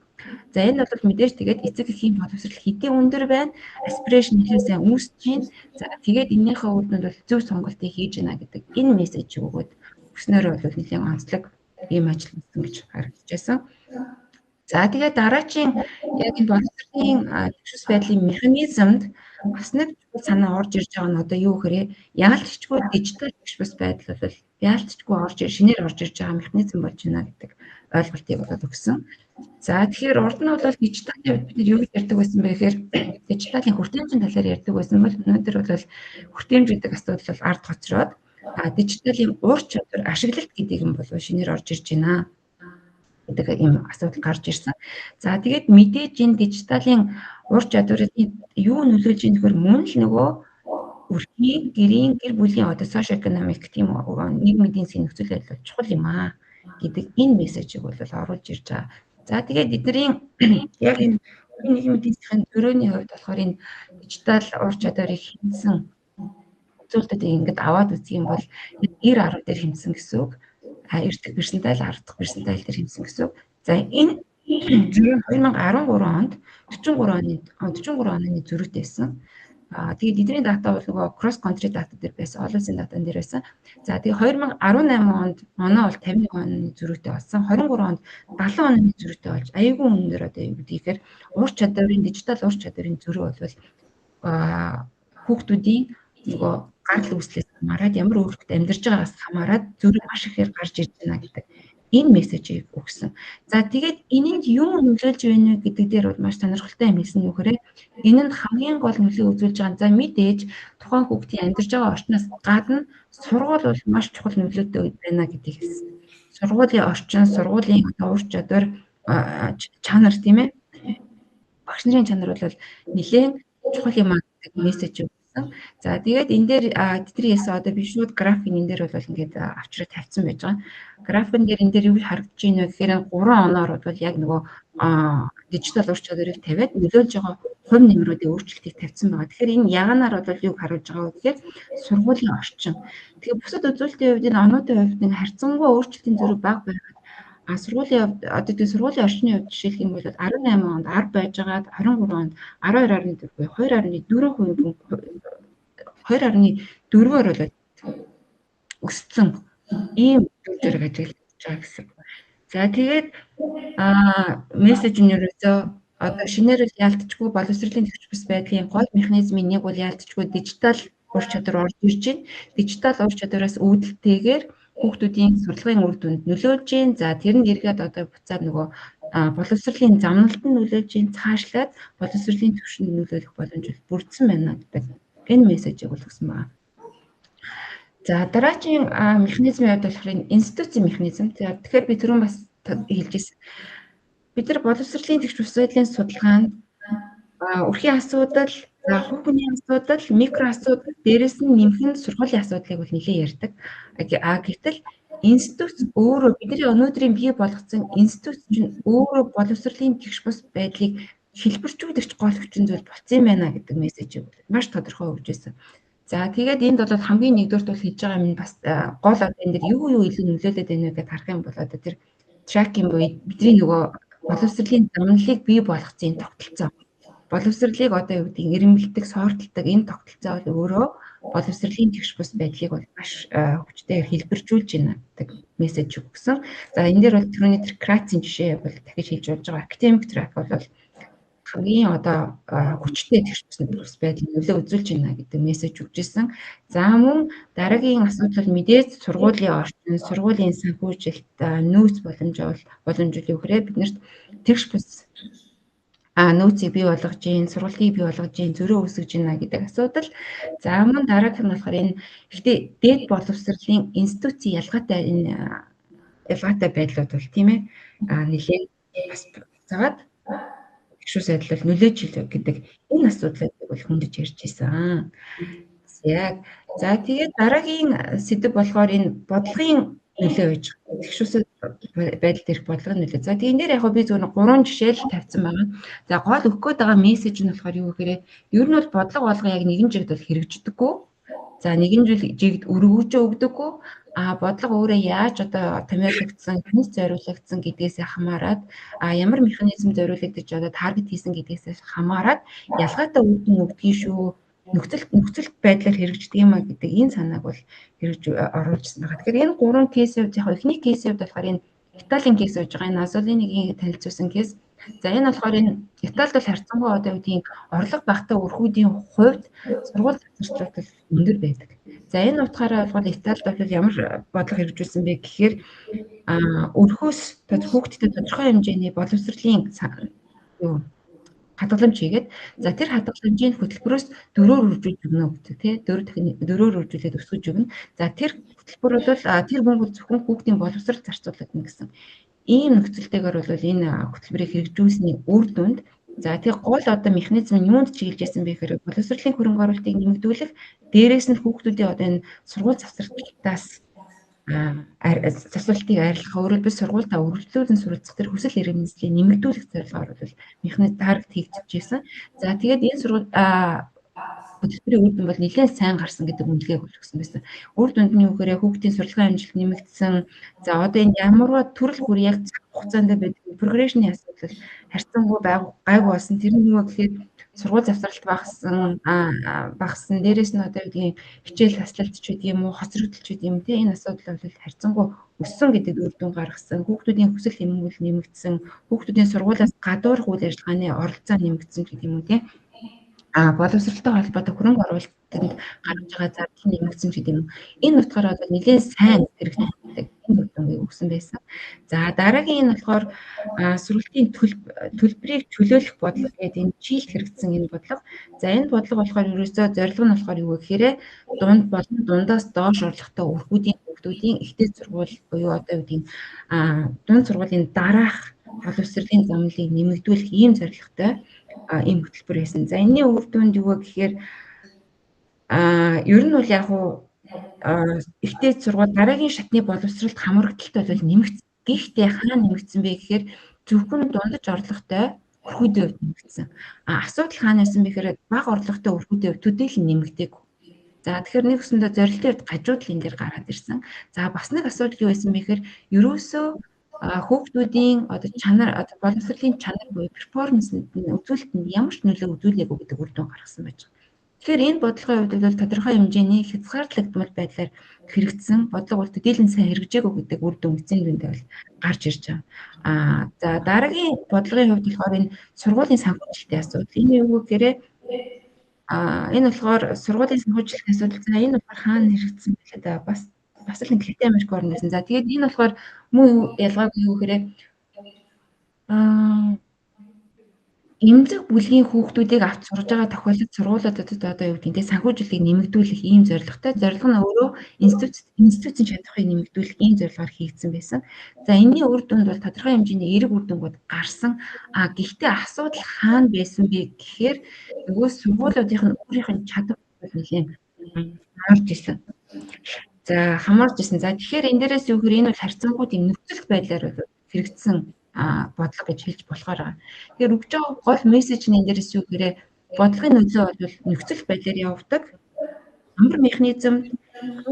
За энэ бол мэдээж тэгээд эцэг эхийн боловсрол хэдийн өндөр байна, aspiration ихээ сайн үүсэж байна. За тэгээд энэнийхээ үр дүнд бол зөв сонголтыг хийж байна гэдэг энэ мессежийг өгөөд өгснөөр бол нэлээд онцлог ийм ажил хийсэн гэж харагдаж байсан. За тэгээд дараагийн яг энэ боловсролын төвшөс байдлын механизмд бас нэг санаа орж ирж байгаа нь одоо юу гэхээр яалтчгүй дижитал төвшөс байдал бол яалтчгүй шинээр орж ирж байгаа механизм болж байна гэдэг ойлголтыг болоод өгсөн. За тэгэхээр урд нь бол дижиталын хувьд бид юу гэж ярьдаг байсан бэ гэхээр дижиталын хүртээмжийн талаар ярьдаг байсан бол өнөөдөр бол хүртээмж гэдэг асуудал бол ард хоцроод дижиталын ур чадвар ашиглалт гэдэг юм болов шинээр орж ирж байна гэдэг ийм асуудал гарч ирсэн. За тэгээд мэдээж энэ дижиталын ур чадварыг юу нөлөөлж ийм нөхөр мөн л нөгөө өрхийн гэрийн гэр бүлийн одоо сошиал экономик тийм нийгмийн эдийн засгийн нөхцөл байдал чухал юм гэдэг энэ мессежийг бол оруулж ирж байгаа. За тэгээд эдний яг энэ нийгмийн эдийн засгийн төрөний хувьд болохоор энэ дижитал ур чадварыг хэмжсэн зүйлүүдийг ингээд аваад үзэх юм бол 90 10 дээр хэмжсэн гэсэн үг. 9 дахь персентайл 10 дахь персентайл дээр хэмжсэн гэсэн үг. За энэ 2013 онд 43 оны зөрүүтэй байсан. Тэгээд эдний дата бол нөгөө cross country дата дээр байсан, олон улсын датан дээр байсан. За тэгээд 2018 онд оноо бол 51 оны зөрүүтэй болсон. 23 онд 70 оны зөрүүтэй болж аюулгүй өндөр одоо юу гэдгээр ур чадварын дижитал ур чадварын зөрүү бол хүүхдүүдийн нөгөө гарал үүслээс хамаарат ямар өөрчлөлт амьдарч байгаагаас хамаарат зөрүү маш ихээр гарч ирж байна гэдэг энэ мессежийг өгсөн. За тэгээд энэнд юу нөлөөлж байна вэ гэдэг дээр бол маш сонирхолтой юм хэлсэн нөхөрөө. Энэ нь хамгийн гол нөлөө үзүүлж байгаа. За мэдээж тухайн хүүхдийн амьдарч байгаа орчноос гадна сургууль бол маш чухал нөлөөтэй байна гэдгийг хэлсэн. Сургуулийн орчин, сургуулийн ур чадвар, чанар тийм ээ. Багш нарын чанар бол нэлээд чухал юм гэдэг мессеж өгсөн. За тэгээд энэ дээр тэднээс одоо би шууд график энэ дээр бол ингээд авчраа тавьсан байж байгаа. Графикын дээр энэ дээр юу харагдаж байна вэ гэхээр 3 оноор бол яг нөгөө дижитал ур чадварыг тавиад нөлөөлж байгаа хувь нэмрүүдийн өөрчлөлтийг тавьсан байгаа. Тэгэхээр энэ яганаар бол юу харуулж байгаа вэ гэхээр сургуулийн орчин. Тэгэхээр бусад үзүүлэлтийн хувьд энэ онуудын хувьд нэг харьцангуй өөрчлөлтийн зөрүү бага байгаад сургуулийн одоо тийм сургуулийн орчны хувьд жишээлх юм бол 18 онд 10 байжгаад 23 онд 12.4 буюу 2.4-өөр болоод өссөн ийм зүйлээр ажиллаж байгаа гэсэн. За тэгээд мессеж нь ерөөсөө одоо шинээр яалтчгүй боловсролын төвч бус байдлын гол механизмын нэг бол яалтчгүй дижитал ур чадвар орж ирж байна. Дижитал ур чадвараас үүдэлтэйгээр хүүхдүүдийн сурлагын үр дүнд нөлөөлж байна. За тэр нь эргээд одоо буцаад нөгөө боловсролын замналтанд нөлөөлж байна. Цаашлаад боловсролын түвшинд нөлөөлөх боломж бүрдсэн байна гэдэг энэ мессежийг өгсөн байна. За дараагийн механизмын хувьд болохоор институцийн механизм. За тэгэхээр би түрүүн бас хэлжсэн. Бид нар боловсролын төвч бус байдлын судалгаанд өрхийн асуудал, хүүхний асуудал, микро асуудал, дээрэс нь нэмхэн сургуулийн асуудлыг бол нэлээд ярьдаг. Гэтэл институт өөрөө бидний өнөөдрийн бий болгосон институт чинь өөрөө боловсролын төвч бус байдлыг хэлбэрчүүлэгч гол хүчин зүйл болсон юм байна гэдэг мессежийг маш тодорхой өгж байсан. За тэгээд энд бол хамгийн нэгдүгürt бол хийж байгаа юм бас гол одоо энэ дэр юу илүү нөлөөлөд байна вэ гэдээ харах юм бол одоо тэр тракинг буюу бидний нөгөө боловсролын замналыг бий болгоцын тогтолцоо. Боловсролыг одоо юу гэдэг ирэмбэлдэг, сордолдог энэ тогтолцоо бол өөрөө боловсролын төвч бус байдлыг бол маш хүчтэй хэлбэржүүлж байна гэдэг мессеж өгсөн. За энэ дээр бол түрүүний тэр Крацийн жишээ бол дахиж хэлж болж байгаа. Академик трак бол хамгийн одоо хүчтэй төвч бус байдлыг нөлөө үзүүлж байна гэдэг мессеж өгч ирсэн. За мөн дараагийн асуудал мэдээж сургуулийн орчин, сургуулийн санхүүжилт, нөөц боломжуулалтын хүрээ биднэрт төвч бус нөөцийг бий болгож гин, сургалтыг бий болгож гин, зөрөө үүсгэж гинэ гэдэг асуудал. За мөн дараагийнх нь болохоор энэ ихтэй дээд боловсролын институцийн ялгаатай байдлууд бол тийм ээ нэлээд бас цагаад төвчрүүс байдал бол нөлөөж илүү гэдэг энэ асуудлыг бол хөндөж ярьж байсан. Яг за тэгээд дараагийн сэдэв болохоор энэ бодлогын нөлөө гэж төвчрүүс байдал дээрх бодлогын нөлөө. За тэгээд энэ дээр яг би зөвхөн 3 жишээ л тавьсан байна. За гол өгөх гээд байгаа мессеж нь болохоор юу гэхээр ер нь бол бодлого болгоо яг нэгэн жигд бол хэрэгждэггүй. За нэгэн жигд өргөж өгдөггүй. Бодлого өөрөө яаж одоо томьёологдсон, хинс зориулагдсан гэдгээс хамаарат ямар механизм зориулагдаж одоо таргет хийсэн гэдгээс хамаарат ялгаатай үр дүн өгдөг шүү. Нөхцөл байдлаар хэрэгждэг юм а гэдэг энэ санааг бол хэрэгж оруулжсан байгаа. Тэгэхээр энэ 3 кейсийн хувьд яг эхний кейсийн хувьд болохоор энэ Италийн кейс байж байгаа. Энэ Азолиныгийн танилцуулсан кейс. За энэ болохоор энэ Италид бол харьцангуй одоо үеийн орлого багтаа өрхүүдийн хувьд сургууль засварлалт өндөр байдаг. За энэ утгаараа бол Италид бол ямар бодлого хэрэгжүүлсэн бэ гэхээр өрхөөс хүүхдэд тодорхой хэмжээний боловсролын хадгаламж хийгээд за тэр хадгаламжийн хөтөлбөрөөс 4-өр үржүүлж өгнө гэдэг тий 4-өр үржүүлээд өсгөж өгнө. За тэр хөтөлбөр бол тэр мөнгө зөвхөн хүүхдийн боловсрол зарцуулагдана гэсэн ийм нөхцөлтэйгээр бол энэ хөтөлбөрийг хэрэгжүүлсний үр дүнд за тэгээ гол одоо механизм нь юунд чиглэж байсан бэ гэхээр боловсролын хөрөнгө оруулалтыг нэмэгдүүлэх, дээрээс нь хүүхдүүдийн одоо энэ сургууль завсралтаас засвалтыг арилгах, өөрөөр бил сургуультаа үргэлжлүүлэн суралцах тэр хүсэл эрмэлзлийг нэмэгдүүлэх зорилгоор бол механизм таргет хийгдэж байсан. За тэгээд энэ сургууль хөтөлбөрийн үр дүн бол нэлээд сайн гарсан гэдэг үнэлгээг өгсөн байсан. Үр дүнд нь юу гэхээр хүүхдийн сурлагын амжилт нэмэгдсэн. За одоо энэ ямарваа төрөл бүр яг цаг хугацаанд байдаг прогрессионы асуудал харьцангуй гайгүй болсон. Тэр нь юу гэхээр сургууль завсралт багассан. Дээрээс нь одоо гэдгийг хичээл таслалт ч гэдэг юм уу, хоцрогдол ч гэдэг юм те энэ асуудал бол харьцангуй өссөн гэдэг үр дүн гаргасан. Хүүхдүүдийн хүсэл эмгэл нэмэгдсэн. Хүүхдүүдийн сургуулиас гадуурх үйл ажиллагааны оролцоо нэмэгдсэн гэдэг юм уу те. Боловсролтой холбоотой хөрөнгө оруулалтанд гаргаж байгаа зардал нэмэгдсэн гэдэг юм. Энэ утгаараа бол нэлээд сайн хэрэгжүүлдэг энэ үр дүнгийг өгсөн байсан. За дараагийн энэ болохоор сургалтын төлбөрийг чөлөөлөх бодлого гэдэг энэ жилд хэрэгжсэн энэ бодлого. За энэ бодлого болохоор ерөөсөө зорилго нь болохоор юу гэхээр дунд болон дундаас доош орлоготой өргүүдийн хүүхдүүдийн ихтэй сургууль буюу одоо юу гэдэг дунд сургуулийн дараах боловсролын замлыг нэмэгдүүлэх ийм зорилготой ийм хөтөлбөр байсан. За энэний үр дүнд юу гэхээр ер нь бол яг ихтэй сургууль дараагийн шатны боловсролд хамрагдaltaй бол нэмэгдсэн. Гэхдээ хаана нэмэгдсэн бэ гэхээр зөвхөн дундаж орлоготой өрхүүдийн хувьд нэмэгдсэн. Асуудал хаана байсан бэ гэхээр бага орлоготой өрхүүдийн хувьд төдийлөн нэмэгдээгүй. За тэгэхээр нэг өсөндөө зорилтын хувьд гажууд энэ дээр гараад ирсэн. За бас нэг асуудал юу байсан бэ гэхээр ерөөсөө хүүхдүүдийн одоо чанар одоо боловсролын чанар буюу перформанс үзүүлэлтэнд ямар ч нөлөө үзүүлээгүй гэдэг үр дүн гаргасан байж байгаа. Тэгэхээр энэ бодлогын хувьд бол тодорхой хэмжээний хязгаарлагдмал байдлаар хэрэгжсэн бодлого бол төдийлөн сайн хэрэгжээгүй гэдэг үр дүн эцсийн дүндээ бол гарч ирж байгаа. За дараагийн бодлогын хувьд болохоор энэ сургуулийн санхүүжилтийн асуудал. Энэ юу гэхээр энэ болохоор сургуулийн санхүүжилтийн асуудал. За энэ болохоор хаана хэрэгжсэн бэ лээ да бас л Латин Америк орн байсан. За тэгээд энэ болохоор мөн ялгаагүй юу гэхээр эмзэг бүлгийн хүүхдүүдийг авч сурж байгаа тохиолдолд сургуулиудад одоо юу гэдэг нь санхүүжилтийг нэмэгдүүлэх ийм зорилготой. Зорилго нь өөрөө институцийн чадварыг нэмэгдүүлэх ийм зорилгоор хийгдсэн байсан. За энэний үр дүнд бол тодорхой хэмжээний эерэг үр дүнгууд гарсан. Гэхдээ асуудал хаана байсан бэ гэхээр нөгөө сургуулиудын өөрийнх нь чадвар нэлээд хамаарч ирсэн. За хамаарч ирсэн. За тэгэхээр энэ дээрээс юу гэхээр энэ бол харьцангуй нөхцөлх байдлаар хэрэгжсэн бодлого гэж хэлж болохоор байгаа. Тэгэхээр өгч байгаа гол мессеж нь энэ дээрээс юу гэхээр бодлогын нөлөө бол нөхцөлх байдлаар явдаг. Ямар механизм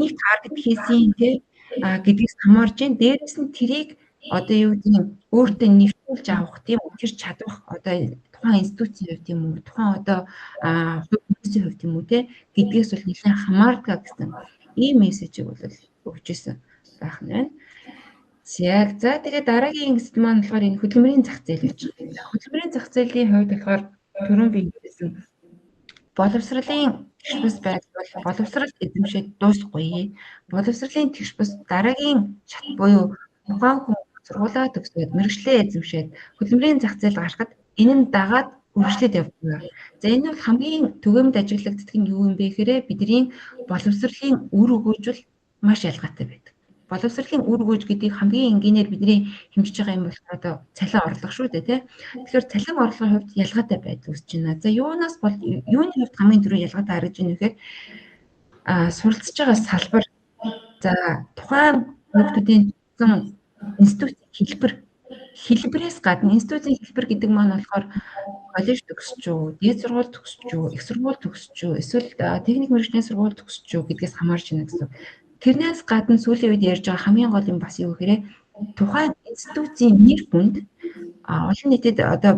нэг таргет хийсэн гэдгээс хамаарж ийн. Дээрээс нь тэрийг одоо юу гэдэг нь өөртөө нэвтрүүлж авах тийм тэр чадвах одоо тухайн институцийн хувьд юм уу тухайн одоо хүмүүсийн хувьд юм уу те гэдгээс бол нэлээд хамаардаг гэсэн ийм мессежийг бол өгч ирсэн байх нь байна. За тэгээд дараагийн хэсэг маань болохоор энэ хөдөлмөрийн зах зээл гэж байна. Хөдөлмөрийн зах зээлийн хувьд болохоор түрүүн би хэлсэн боловсролын тэгш бус байдал бол боловсрол эзэмшээд дуусахгүй. Боловсролын тэгш бус дараагийн шат буюу тухайн хүн сургуулаа төгсөөд мэргэжлээ эзэмшээд хөдөлмөрийн зах зээл гаргахад энэ нь дагаад үргэлжлээд явдаг. За энэ бол хамгийн түгээмд ажиглагддаг нь юу юм бэ гэхээр бидний боловсролын үр өгөөжл маш ялгаатай байдаг. Боловсролын үр өгөөж гэдгийг хамгийн энгийнээр бидний хэмжиж байгаа юм бол одоо цалин орлого шүү дээ тий. Тэгэхээр цалин орлогын хувьд ялгаатай байдал үүсэж байна. За юунаас бол юуны хувьд хамгийн түрүү ялгаатай харагдж байна вэ гэхээр суралцж байгаа салбар за тухайн хүүхдүүдийн институцийн хэлбэрээс гадна институцийн хэлбэр гэдэг маань болохоор коллеж төгсч үү, дээд сургууль төгсч үү, их сургууль төгсч үү, эсвэл техник мэргэжлийн сургууль төгсч үү гэдгээс хамаарч байна гэсэн. Тэрнээс гадна сүүлийн үед ярьж байгаа хамгийн гол юм бас юу гэхээр тухайн институцийн нэр хүнд олон нийтэд одоо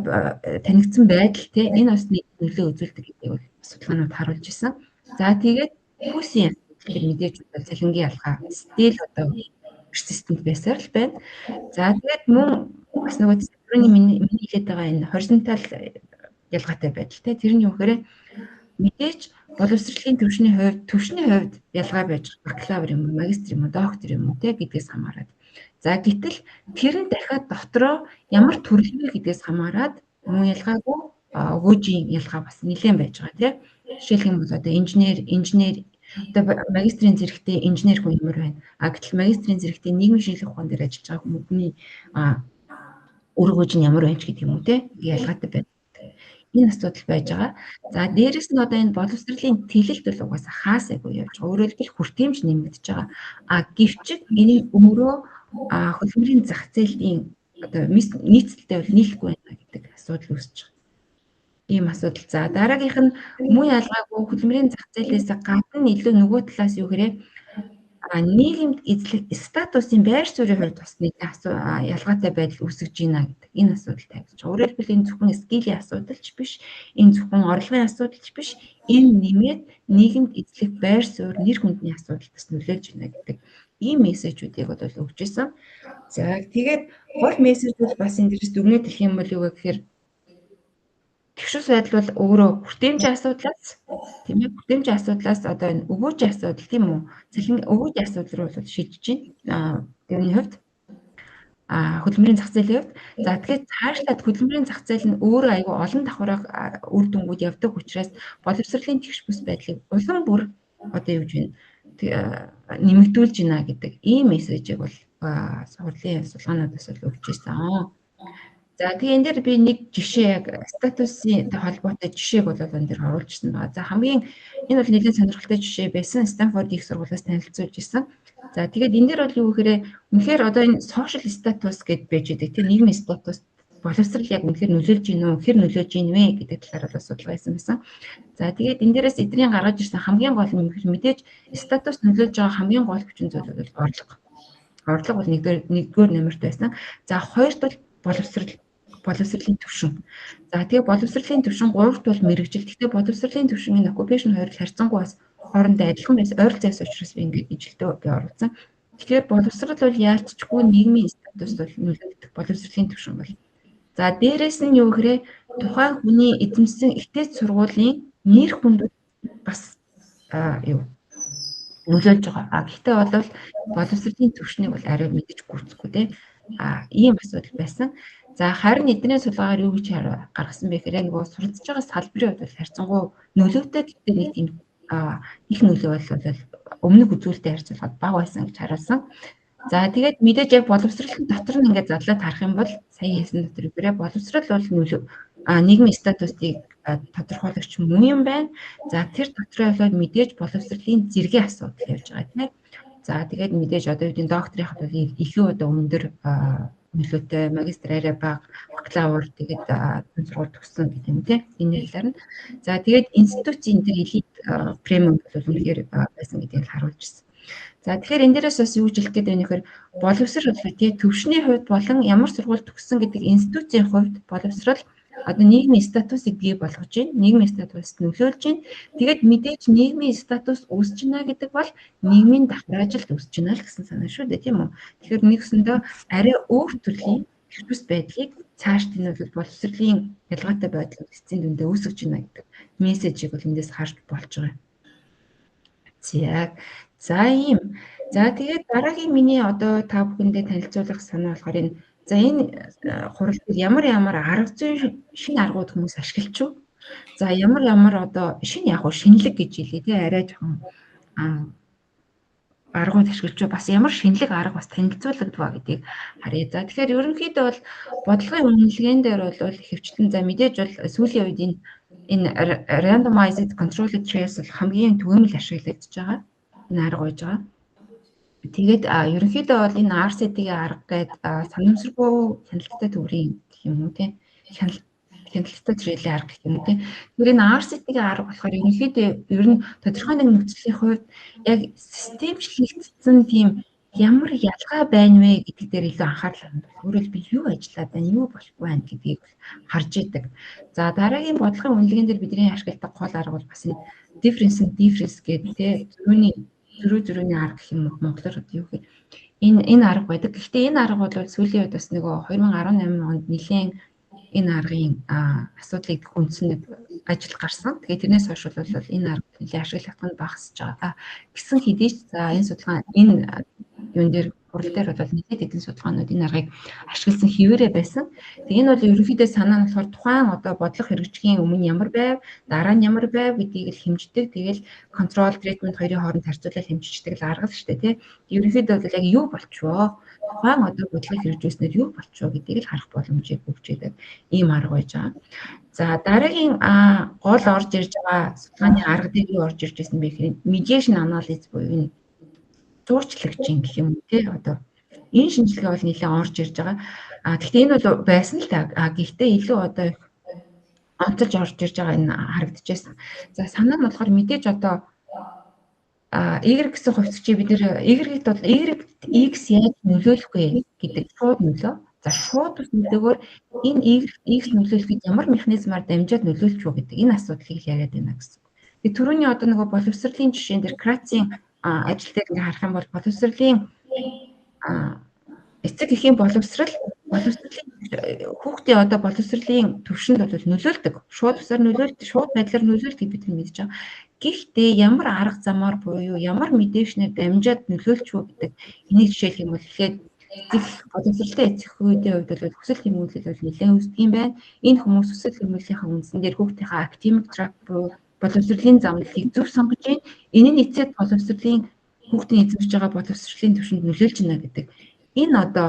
танигдсан байдал те энэ бас нөлөө үзүүлдэг гэдгийг бол судалгаанууд харуулж ирсэн. За тэгээд хүүсийн асуудал мэдээж цалингийн ялгаа стил одоо системд байсаар л байна. За тэгээд мөн бас нөгөө түрүүний миний хэлээд байгаа энэ хоризонтал ялгаатай байдал те тэр нь юу гэхээр мэдээж боловсролын төвшний хувьд ялгаа байж бакалавр юм уу, магистр юм уу, доктор юм уу те гэдгээс хамаарат. За гэтэл тэр нь дахиад дотроо ямар төрөл вэ гэдгээс хамаарат мөн ялгаагүй өгөөжийн ялгаа бас нэлээд байж байгаа тийм. Жишээлх юм бол одоо инженер одоо магистрийн зэрэгтэй инженер хүн ямар байна. Гэтэл магистрийн зэрэгтэй нийгмийн шинжилгээ ухаан дээр ажиллаж байгаа хүмүүний үр өгөөж нь ямар байна ч гэдэг юм уу тийм ялгаатай байна. Энэ асуудал байж байгаа. За дээрэс нь одоо энэ боловсролын тэлэлт бол угаасаа хаасайгүй явж байгаа. Өөрөөр хэлбэл хүртээмж нэмэгдэж байгаа. Гэвч энэ өөрөө хөдөлмөрийн зах зээлийн одоо нийцэлтэй бол нийлэхгүй байна гэдэг асуудал үүсэж байгаа. Ийм асуудал. За дараагийнх нь муу ялгаагүй хөдөлмөрийн зах зээлээс гадна илүү нөгөө талаас юу гэрээ нийгэмд эзлэх статусын байр суурийн хувьд бас нэг ялгаатай байдал үүсэж байна гэдэг энэ асуудал тавьж байгаа. Өөрөөр хэлбэл энэ зөвхөн скилийн асуудал ч биш, энэ зөвхөн орлогын асуудал ч биш, энэ нэмээд нийгэмд эзлэх байр суурь, нэр хүндний асуудал бас нөлөөлж байна гэдэг ийм мессежүүдийг бол өгч ирсэн. За тэгээд гол мессеж бол бас энэ дээрээс дүгнэлт хэлэх юм бол юу гэхээр тэгшүүс байдал бол өөрөө хүртээмжийн асуудлаас тийм ээ хүртээмжийн асуудлаас одоо энэ өгөөжийн асуудал тийм үү цалин өгөөжийн асуудал руу бол шилжиж байна. Тэрний хувьд хөдөлмөрийн зах зээлийн хувьд за тэгэхээр цаашлаад хөдөлмөрийн зах зээл нь өөрөө аюу олон давхараа үр дүнгууд явдаг учраас боловсролын тэгш бүс байдлыг улам бүр одоо юу гэж байна нэмэгдүүлж байна гэдэг ийм мессежийг бол сургуулийн судалгаануудаас бол өгч ирсэн. За тэгээ энэ дээр би нэг жишээ яг статусын холбоотой жишээг бол энэ дээр оруулжсэн байгаа. За хамгийн энэ бол нэлээд сонирхолтой жишээ байсан. Стэнфорд их сургуулиас танилцуулж ирсэн. За тэгээд энэ дээр бол юу гэхээр үнэхээр одоо энэ social status гэдээ байж байгаа. Тэр нийгмийн статус боловсрал яг үнэхээр нөлөөлж гин үү, хэр нөлөөлж гин вэ гэдэг талаар бол судалгаа хийсэн байсан. За тэгээд энэ дээрээс эдний гаргаж ирсэн хамгийн гол нь мэдээж статус нөлөөлж байгаа хамгийн гол хүчин зүйл бол орлого. Орлого бол нэгдүгээр нэмэрт байсан. За хоёрт бол боловсролын түвшин. За тэгээ боловсролын түвшин гуравт бол мэрэгжил. Гэхдээ боловсролын түвшин энэ occupation хоёрыг харьцангуй бас хоорондоо адилхан байсан. Ойрол зайс учраас би ингээд ижилтөө би оруулсан. Тэгэхээр боловсрол бол яалтчгүй нийгмийн статус бол нөлөөлдөг боловсролын түвшин бол. За дээрэс нь юу гэхээр тухайн хүний эзэмсэн ихтэй сургуулийн нэр хүнд бас нөлөөлж байгаа. Гэхдээ бол боловсролын түвшнийг бол арай мэдэж гүйцэхгүй тийм. Ийм асуудал байсан. За харин эдний судалгаагаар юу гэж гаргасан бэ гэхээр нөгөө суралцж байгаа салбарын хувьд бол харьцангуй нөлөөтэй гэхдээ нэг тийм их нөлөө бол өмнөх үзүүлэлтэд харьцуулахад бага байсан гэж харуулсан. За тэгээд мэдээж яг боловсролын дотор нь ингээд задлаад харах юм бол сая хэлсэн дотор үрээ боловсрол бол нөлөө нийгмийн статусыг тодорхойлагч мөн юм байна. За тэр дотроо бол мэдээж боловсролын зэргийн асуудал явж байгаа тийм. За тэгээд мэдээж одоо үеийн докторийнхад бол илүү одоо өндөр нөлөөтэй магистр арай бага бакалавр тэгээд сургууль төгссөн гэдэг юм тийм энэ хэлээр нь. За тэгээд институцийн энэ элит премиум бол үнэхээр байсан гэдгийг харуулж ирсэн. За тэгэхээр энэ дээрээс бас юу хэлэх гээд байна вэ гэхээр боловсрол тийм төвшний хувьд болон ямар сургууль төгссөн гэдэг институцийн хувьд боловсрол одоо нийгмийн статусыг бий болгож байна. Нийгмийн статус нөлөөлж байна. Тэгээд мэдээж нийгмийн статус үүсэж байна гэдэг бол нийгмийн давхар ажилд үүсэж байна л гэсэн санаа шүү дээ, тийм үү? Тэгэхээр нэгсэндээ арай өөр төрлийн хэрэгбус байдлыг цааш тэнүүлэх боловсролын ялгаатай байдлыг эцсийн дүндээ үүсгэж байна гэдэг мессежийг бол эндээс харж болж байгаа. За ийм. За тэгээд дараагийн миний одоо та бүхэндээ танилцуулах санаа болохоор энэ за энэ хурал дээр ямар арга зүйн шинэ аргууд хүмүүс ашиглаж шүү. За ямар одоо шинэ яг шинэлэг гэж хэлээ тий арай жоохон аргууд ашиглаж шүү. Бас ямар шинэлэг арга бас танилцуулагдваа гэдгийг харъя. За тэгэхээр ерөнхийдөө бол бодлогын үнэлгээнд дээр бол ихэвчлэн за мэдээж бол сүүлийн үед энэ randomized controlled trials бол хамгийн түгээмэл ашиглагдаж байгаа. Энэ арга байж байгаа. Тэгээд ерөнхийдөө бол энэ RCT-ийн арга гэдэг санамсаргүй хяналттай төврийн гэх юм уу тийм хяналттай төрлийн арга гэх юм уу тийм. Тэр энэ RCT-ийн арга болохоор ерөнхийдөө ер нь тодорхой нэг нөхцөлийн хувьд яг системчлэгдсэн тийм ямар ялгаа байна вэ гэдэг дээр илүү анхаарал хандуулах. Өөрөөр би юу ажиллаад байна, юу болохгүй байна гэдгийг харж идэг. За дараагийн бодлогын үнэлгээнд дээр бидний ашигладаг гол арга бол бас энэ difference гэдэг тийм зөрүүний арга гэх юм уу монголоор юу гэхээр энэ арга байдаг. Гэхдээ энэ арга бол сүүлийн үед бас нөгөө 2018 онд нэлээд энэ аргын асуудлыг хүндсэн ажил гарсан. Тэгээд тэрнээс хойш бол энэ арга нэлээд ашиглагдах нь багасж байгаа. Гэсэн хэдий ч за энэ судалгаа энэ юун дээр хурал дээр бол нэлээд хэдэн судалгаанууд энэ аргыг ашигласан хэвээрээ байсан. Тэг энэ бол ерөнхийдөө санаа нь болохоор тухайн одоо бодлого хэрэгжихийн өмнө ямар байв, дараа нь ямар байв гэдгийг л хэмждэг. Тэгэл контрол третмент хоёрын хооронд харьцуулаад хэмжиждэг л арга л шүү дээ, тий. Ерөнхийдөө бол яг юу болчихвоо, тухайн одоо бодлого хэрэгжүүлснээр юу болчихвоо гэдгийг л харах боломжийг өгч байдаг ийм арга байж байгаа. За дараагийн гол орж ирж байгаа судалгааны арга дээр юу орж ирж байсан бэ гэхээр mediation analysis буюу энэ зуурчлагчийн гэх юм тий одоо энэ шинжилгээ бол нэлээд орж ирж байгаа. Гэхдээ энэ бол байсан л та. Гэхдээ илүү одоо их онцолж орж ирж байгаа энэ харагдчихсан. За санаа нь болохоор мэдээж одоо Y гэсэн хувьцчийг бид нэр Y-д бол X яаж нөлөөлөх вэ гэдэг шууд нөлөө. За шууд бас нөлөөгөөр энэ X нөлөөлөхөд ямар механизмаар дамжаад нөлөөлч вэ гэдэг энэ асуудлыг яриад байна гэсэн. Тэгээ түрүүний одоо нөгөө боловсролын жишээн дээр Крацийн ажил дээр ингээ харах юм бол боловсролын эцэг эхийн боловсролын хүүхдийн одоо боловсролын төвшөнд бол нөлөөлдөг. Шууд усаар нөлөөлдөг, шууд байдлаар нөлөөлдөг бид нар мэдж байгаа. Гэхдээ ямар арга замаар буюу ямар мэдээшнээр дамжаад нөлөөлч вэ гэдэг энийг жишээлх юм бол эхлээд боловсролтой эцэг үеийн хувьд бол хүсэл тэмүүлэл бол нэлээд үүсдэг юм байна. Энэ хүмүүс хүсэл тэмүүллийнхаа үндсэн дээр хүүхдийнхээ academic track буюу боловсролын замналыг зөв сонгож байна. Энэ нь эцэг боловсролын хүүхдийн эзэмшиж байгаа боловсролын төвшөнд нөлөөлж байна гэдэг. Энэ одоо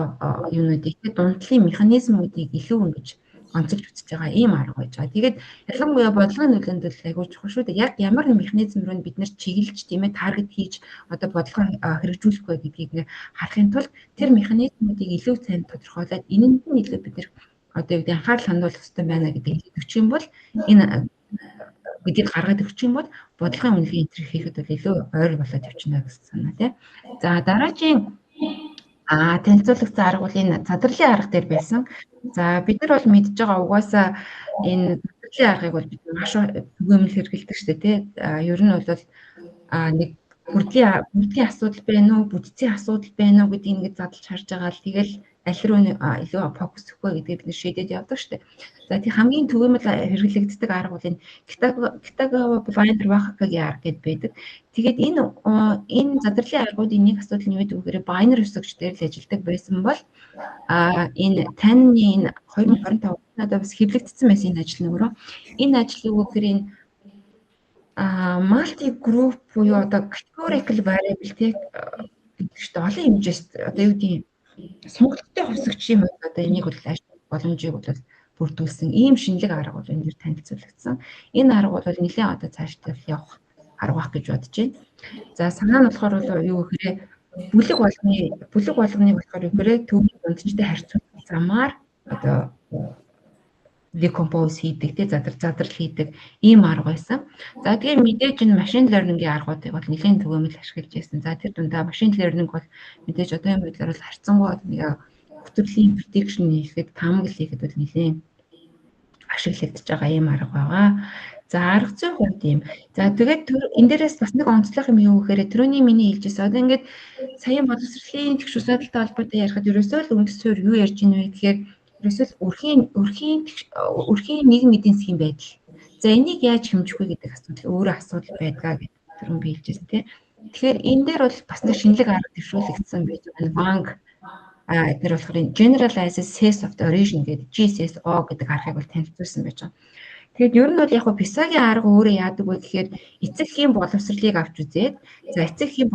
юунуудыг дундлын механизмуудыг илүү ингэж онцолж үзэж байгаа ийм арга байж байгаа. Тэгээд ялангуяа бодлогын нөлөөнд л айгуу чухал шүү дээ. Яг ямар механизм руу бид нэр чиглэж тийм ээ таргет хийж одоо бодлого хэрэгжүүлэх вэ гэдгийг харахын тулд тэр механизмуудыг илүү сайн тодорхойлоод энэнд нь илүү бид нэр одоо юу гэдэг анхаарал хандуулах хэрэгтэй байна гэдгийг өгчих юм бол энэ гэдгийг гаргаад өгчих юм бол бодлогын үнэлгээ энэ хийхэд бол илүү ойр болоод явчихна гэсэн санаа тий. За дараагийн танилцуулах арга бол энэ задрлын арга дээр байсан. За бид нар бол мэдж байгаа угаасаа энэ задрлын аргыг бол бид маш түгээмэл хэрэглэдэг шүү дээ тий. Ер нь бол нэг бүрдлийн асуудал байна уу, бүтцийн асуудал байна уу гэдгийг ингэж задлж харж байгаа л тэгэл аль руу илүү фокус өгөх вэ гэдгийг бид шийдээд явдаг шүү дээ. За тийм хамгийн түгээмэл хэрэглэгддэг арга бол энэ Kitagawa Blinder Wahakaгийн арга гэдээ байдаг. Тэгээд энэ задрлын аргуудын нэг асуудал нь юу гэдэг вэ гэхээр binary өсгөгч дээр л ажилладаг байсан бол энэ таны энэ 2025 онд одоо бас хэвлэгдсэн байсан энэ ажил нөгөө энэ ажил юу гэхээр энэ multi group буюу одоо categorical variable тийм гэдэг чинь олон хэмжээст одоо юу гэдэг сонголттой хувьсгчийн хувьд одоо энийг бол ажиглах боломжийг бол бүрдүүлсэн ийм шинэлэг арга бол энэ дэр танилцуулагдсан. Энэ арга бол нэлээд одоо цаашдаа явах арга байх гэж бодож байна. За санаа нь болохоор юу гэхээр бүлэг болгоны болохоор юу гэхээр төвийн дундчтай харьцуулах замаар одоо decompose хийдэг, тий задрал хийдэг ийм арга байсан. За тэгээ мэдээж энэ machine learning-ийн аргуудыг бол нэлээд түгээмэл ашиглаж байсан. За тэр дундаа machine learning бол мэдээж одоо юм байдлаар бол харьцангуй нэг хөтөлбөрийн prediction хийхэд, таамаглал хийхэд бол нэлээд ашиглагдаж байгаа ийм арга байгаа. За арга зүйн хувьд юм. За тэгээд энэ дээрээс бас нэг онцлог юм юу гэхээр түрүүний миний хэлжсэн. Одоо ингээд саяын боловсролын тэгш усаалттай холбоотой ярихад ерөөсөө л үндэс суурь юу ярьж байна вэ гэхээр ерөөсөө өрхийн нийгмийн эдийн засгийн байдал. За энийг яаж хэмжих вэ гэдэг асуудал өөрөө асуудал байдгаа гэдэг түрүүн би хэлжсэн тийм. Тэгэхээр энэ дээр бол бас нэг шинэлэг арга дэвшүүлэгдсэн байж байгаа. Wang эдгээр болохоор Generalized Sense of the Origin гэдэг GSSO гэдэг аргыг бол танилцуулсан байж байгаа. Тэгэд ер нь бол яг PISA-гийн арга өөрөө яадаг вэ гэхээр эцэг эхийн боловсролыг авч үзээд за эцэг эхийн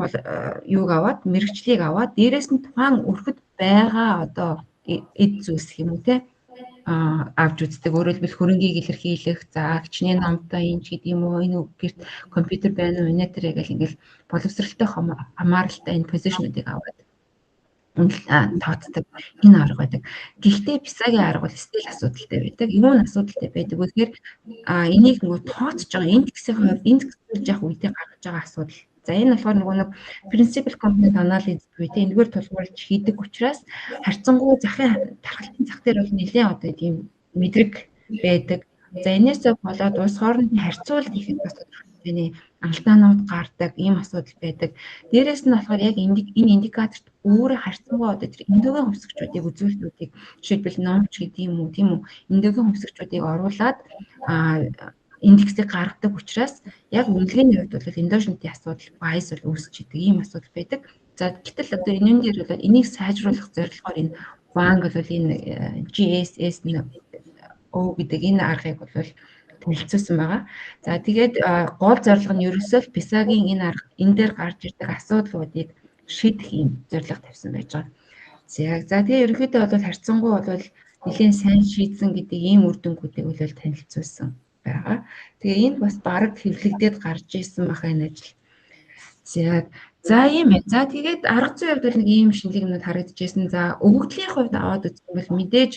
юуг аваад мэрэгчлийг аваад дээрэс нь тухайн өрхөд байгаа одоо эд зүйлс юм уу те авч үздэг. Өөрөөр хэлбэл хөрөнгийг илэрхийлэх, за хичнээн намтай энэ ч гэдэг юм уу, энэ гэрт компьютер байна уу, энэ төр яг ингээл боловсролтой хамааралтай энэ позишнуудыг аваад тооцдог энэ арга байдаг. Гэхдээ PISA-гийн арга бол стил асуудалтай байдаг. Юу нь асуудалтай байдаг вэ гэхээр энийг нөгөө тооцож байгаа индексийн хувьд индексүүлж явах үедээ гаргаж байгаа асуудал. За энэ болохоор нөгөө нэг principal component analysis буюу эндгээр тулгуурлаж хийдэг учраас харьцангуй захын тархалтын зах дээр бол нэлээд одоо тийм мэдрэг байдаг. За энээсээ болоод улс хоорондын харьцуулалт хийхэд бас тодорхой алдаанууд гардаг ийм асуудал байдаг. Дээрээс нь болохоор яг энэ индикаторт өөрөө харьцангуй одоо тэр эндогийн хувьсгчдуудыг үзүүлэлтүүдийг жишээлбэл номч гэдэг юм уу тийм үү эндогийн хувьсгчдуудыг оруулаад индексийг гаргадаг учраас яг үнэлгээний хувьд бол эндошнтын асуудал bias бол үүсч идэг ийм асуудал байдаг. За гэтэл одоо энэнд дээр бол энийг сайжруулах зорилгоор энэ Wang бол энэ GSS O гэдэг энэ аргыг бол танилцуулсан байгаа. За тэгээд гол зорилго нь ерөөсөө PISA-гийн энэ арга энэ дээр гарч ирдэг асуудлуудыг шийдэх юм зорилго тавьсан байж байгаа. За тэгээ ерөнхийдөө бол харьцангуй бол нэлийн сайн шийдсэн гэдэг ийм үр дүнгуудыг бол танилцуулсан байгаа. Тэгээ энд бас бараг хэвлэгдээд гарч ирсэн баха энэ ажил. За ийм ээ. За тэгээд арга зүйн хувьд бол нэг ийм шинэлэгнүүд харагдчихсэн. За өгөгдлийн хувьд аваад үзэх бол мэдээж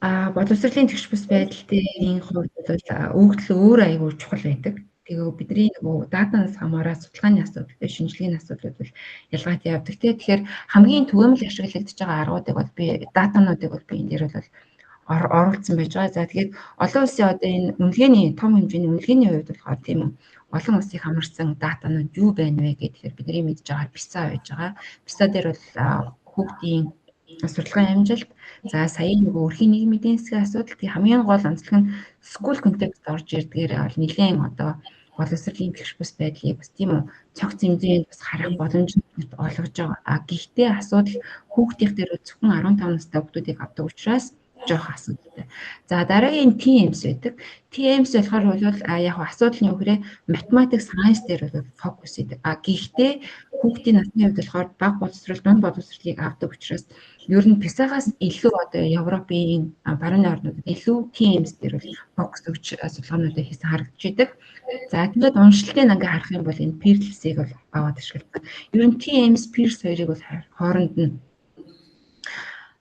боловсролын тэгш бус байдлын хувьд бол өгөгдөл өөр аягүй чухал байдаг. Тэгээ бидний нөгөө датанаас хамаараа судалгааны асуудал, шинжилгээний асуудлууд бол ялгаатай явдаг. Тэгэхээр хамгийн түгээмэл ашиглагдаж байгаа аргуудыг бол би датануудыг бол би энэ дээр бол оруулсан байж байгаа. За тэгээд олон улсын одоо энэ үнэлгээний том хэмжээний үнэлгээний хувьд болохоор тийм үү олон улсыг хамарсан датанууд юу байна вэ гэхээр бидний мэдж байгаа PISA байж байгаа. PISA дээр бол хүүхдийн сурталчилгааны амжилт, за саяын нөгөө өрхийн нийгмийн эдийн засгийн асуудал, тийм хамгийн гол онцлог нь school context орж ирдгээр бол нэлээд одоо боловсролын тэгш бус байдлыг бас тийм үү цогц хэмжээнд бас харах боломж олгож байгаа. Гэхдээ асуудал хүүхдийн дээр зөвхөн 15 настай хүүхдүүдийг авдаг учраас жоох асуудалтай. За дараагийн TMS байдаг. TMS болохоор бол яг асуудал нь өгөрөө математик сайенс дээр бол фокус хийдэг. Гэхдээ хүүхдийн насны хувьд болохоор бага боловсрол, дунд боловсролыг авдаг учраас ер нь PISA-гаас илүү одоо Европын баруун орнуудад илүү TMS дээр бол фокус өгч судалгаануудыг хийсэн харагдаж байдаг. За тэгээд уншилтыг ингээ харах юм бол энэ Pearless-ийг бол аваад ашигладаг. Ер нь TMS Pearless хоёрыг бол хооронд нь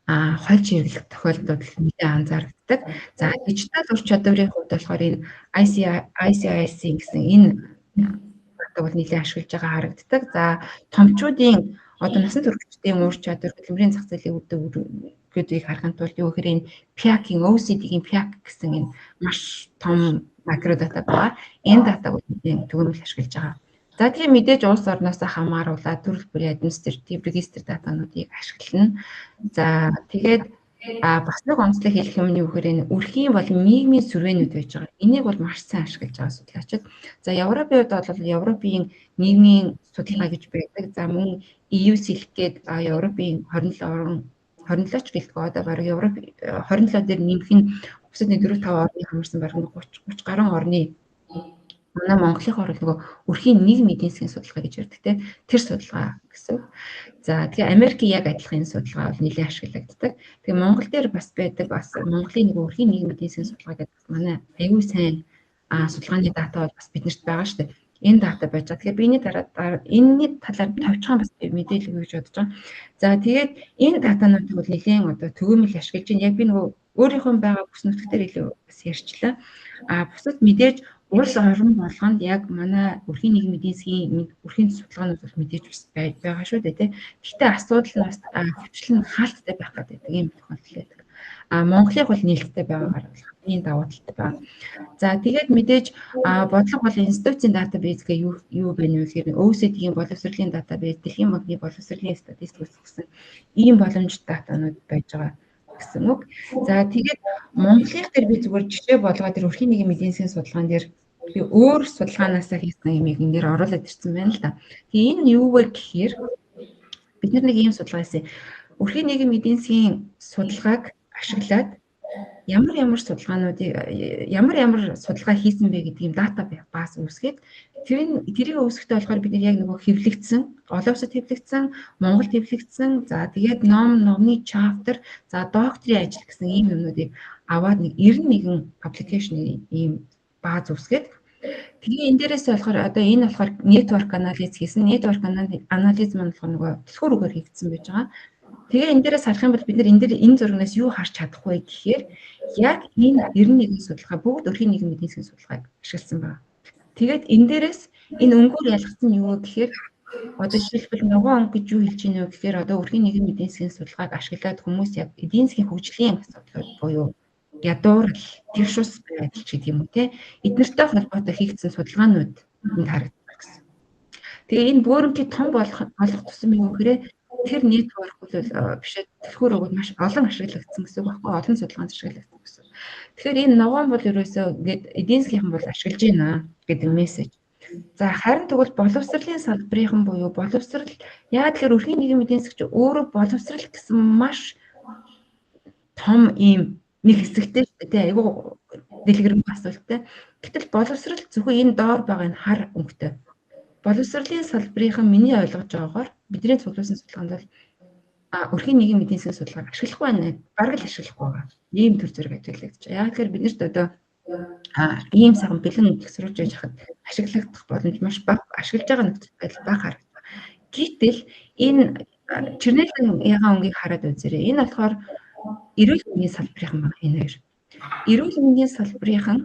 хольж хэвлэх тохиолдол нэлээд анзаардаг. За дижитал ур чадварын хувьд болохоор энэ ICIS гэсэн энэ одоо бол нэлээд ашиглаж байгаа харагддаг. За томчуудын одоо насан туршидчдын ур чадвар хөдөлмөрийн зах зээлийг гэдгийг харахын тулд юу гэхээр энэ PIAAC-ийн OECD-ийн PIAAC гэсэн энэ маш том макродата байгаа. Энэ датаг түгээмэл ашиглаж байгаа. За тийм мэдээж улс орноос хамааруулаад төрөл бүрийн административ регистр датануудыг ашиглана. За тэгээд бас нэг онцлог хэлэх юм нь юу гэхээр энэ өрхийн болон нийгмийн сүрвэнүүд байж байгаа. Энийг бол маш сайн ашиглаж байгаа судлаачид. За Европын хувьд бол Европын нийгмийн судалгаа гэж байдаг. За мөн EU хэлэх гээд Европын 27 ч гэлтгүй одоо баг Европ 27 дээр нэмэх нь бусад нэг 4-5 орны хамарсан баг 30 гаруй орны манай Монголын хорол нөгөө өрхийн нийгмийн эдийн засгийн судалгаа гэж ярьдаг те тэр судалгаа гэсэн. За тэгээ Америкийн яг адилхан энэ судалгаа бол нэлээд ашиглагддаг. Тэгээ Монгол дээр бас байдаг бас Монголын нөгөө өрхийн нийгмийн эдийн засгийн судалгаа гэдэг манай аюул сайн судалгааны дата бол бас биднэрт байгаа шүү дээ. Энэ дата байж байгаа. Тэгэхээр биений дараа энэний талаар товчхон бас мэдээлэл өгж бодож байгаа. За тэгээд энэ датануудыг бол нэлээд одоо төгөөмөл ашиглаж байна. Яг би нөгөө өөрийнхөө байгаа бүс нутгаар илүү бас ярьчлаа. Бусад мэдээж улс орн болгонд яг манай өрхийн нийгмийн эдийн засгийн өрхийн судалгаанууд бол мэдээж бас байгаа шүү дээ тий. Гэхдээ асуудал нь бас хвчлэн хаалттай байх гэдэг ийм тохиолдол байдаг. Монголыг бол нээлттэй байгаагаар хамгийн давуу талтай байна. За тэгээд мэдээж бодлого бол институцийн датабейс гэх юу бэ вэ гэхээр OECD-ийн боловсролын датабейс, Дэлхийн банкны боловсролын статистик гэсэн ийм боломжит датанууд байж байгаа гэсэн үг. За тэгээд Монголын дээр би зүгээр жишээ болгоод тэр өрхийн нийгмийн эдийн засгийн судалгаан дээр би өөр судалгаанаас хийсэн юмыг энэ дээр оруулаад ирсэн байна л да. Тэгээ энэ юу вэ гэхээр бид нэг ийм судалгаа хийсэн. Өрхийн нийгмийн эдийн засгийн судалгааг ашиглаад ямар судалгаа хийсэн бэ гэдэг юм дата баз үүсгээд тэрийг үүсгэхдээ болохоор бид яг нөгөө хэвлэгдсэн, олон улсад хэвлэгдсэн, Монголд хэвлэгдсэн, за тэгээд номны чаптер, за докторийн ажил гэсэн ийм юмнуудыг аваад нэг 91 publication ийм бааз үүсгээд тэгээ энэ дээрээс болохоор одоо энэ болохоор network analysis хийсэн. Network analysis маань болохоор нөгөө дэлгүүр үгээр хийгдсэн байж байгаа. Тэгээ энэ дээрээс харах юм бол бид энэ зургаас юу харж чадах вэ гэхээр яг энэ 91 судалгаа бүгд өрхийн нийгмийн эдийн засгийн судалгааг ашигласан байна. Тэгээд энэ дээрээс энэ өнгөөр ялгсан юу вэ гэхээр одоо жишээлбэл ногоон онг гэж юу хэлж байна вэ гэхээр одоо өрхийн нийгмийн эдийн засгийн судалгааг ашиглаад хүмүүс яг эдийн засгийн хөгжлийн асуудлууд буюу ядуурл, тэгш ус байдал ч гэдэг юм уу те эднэртэй холбоотой хийгдсэн судалгаанууд энд харагддаг гэсэн. Тэгээ энэ бөөрөнгийн том болох тусам юм гэхээр тэр network бол биш дэлгүүр өгөөд маш олон ашиглагдсан гэсэн үг байхгүй олон судалгаанд ашиглагдсан гэсэн. Тэгэхээр энэ ногоон бол ерөөсөө ингээд эдийн засгийнхан бол ашиглаж байна гэдэг мессеж. За харин тэгвэл боловсролын салбарынхан буюу боловсрал яа тэгэхээр өрхийн нийгмийн эдийн засгч өөрөө боловсрал гэсэн маш том ийм нэг хэсэгтэй шүү дээ. Айгу дэлгэрэнгүй асуулттай. Гэтэл боловсрал зөвхөн энэ доор байгаа энэ хар өнгөтэй. Боловсролын салбарынхан миний ойлгож байгаагаар бидний цуглуулсан судалгаанд бол өрхийн нийгмийн эдийн засгийн судалгааг ашиглахгүй байна. Бараг л ашиглахгүй байгаа. Ийм төр зэрэг ажиглагдаж байгаа. Яг тэгэхээр биднэрт одоо ийм сайхан бэлэн төгсрүүлж яж хахад ашиглагдах боломж маш бага, ашиглаж байгаа нөхцөл байдал бага харагдана. Гэтэл энэ Чернелийн ягаан өнгийг хараад үзээрэй. Энэ болохоор эрүүл мэндийн салбарынхан байна энэ хоёр. Эрүүл мэндийн салбарынхан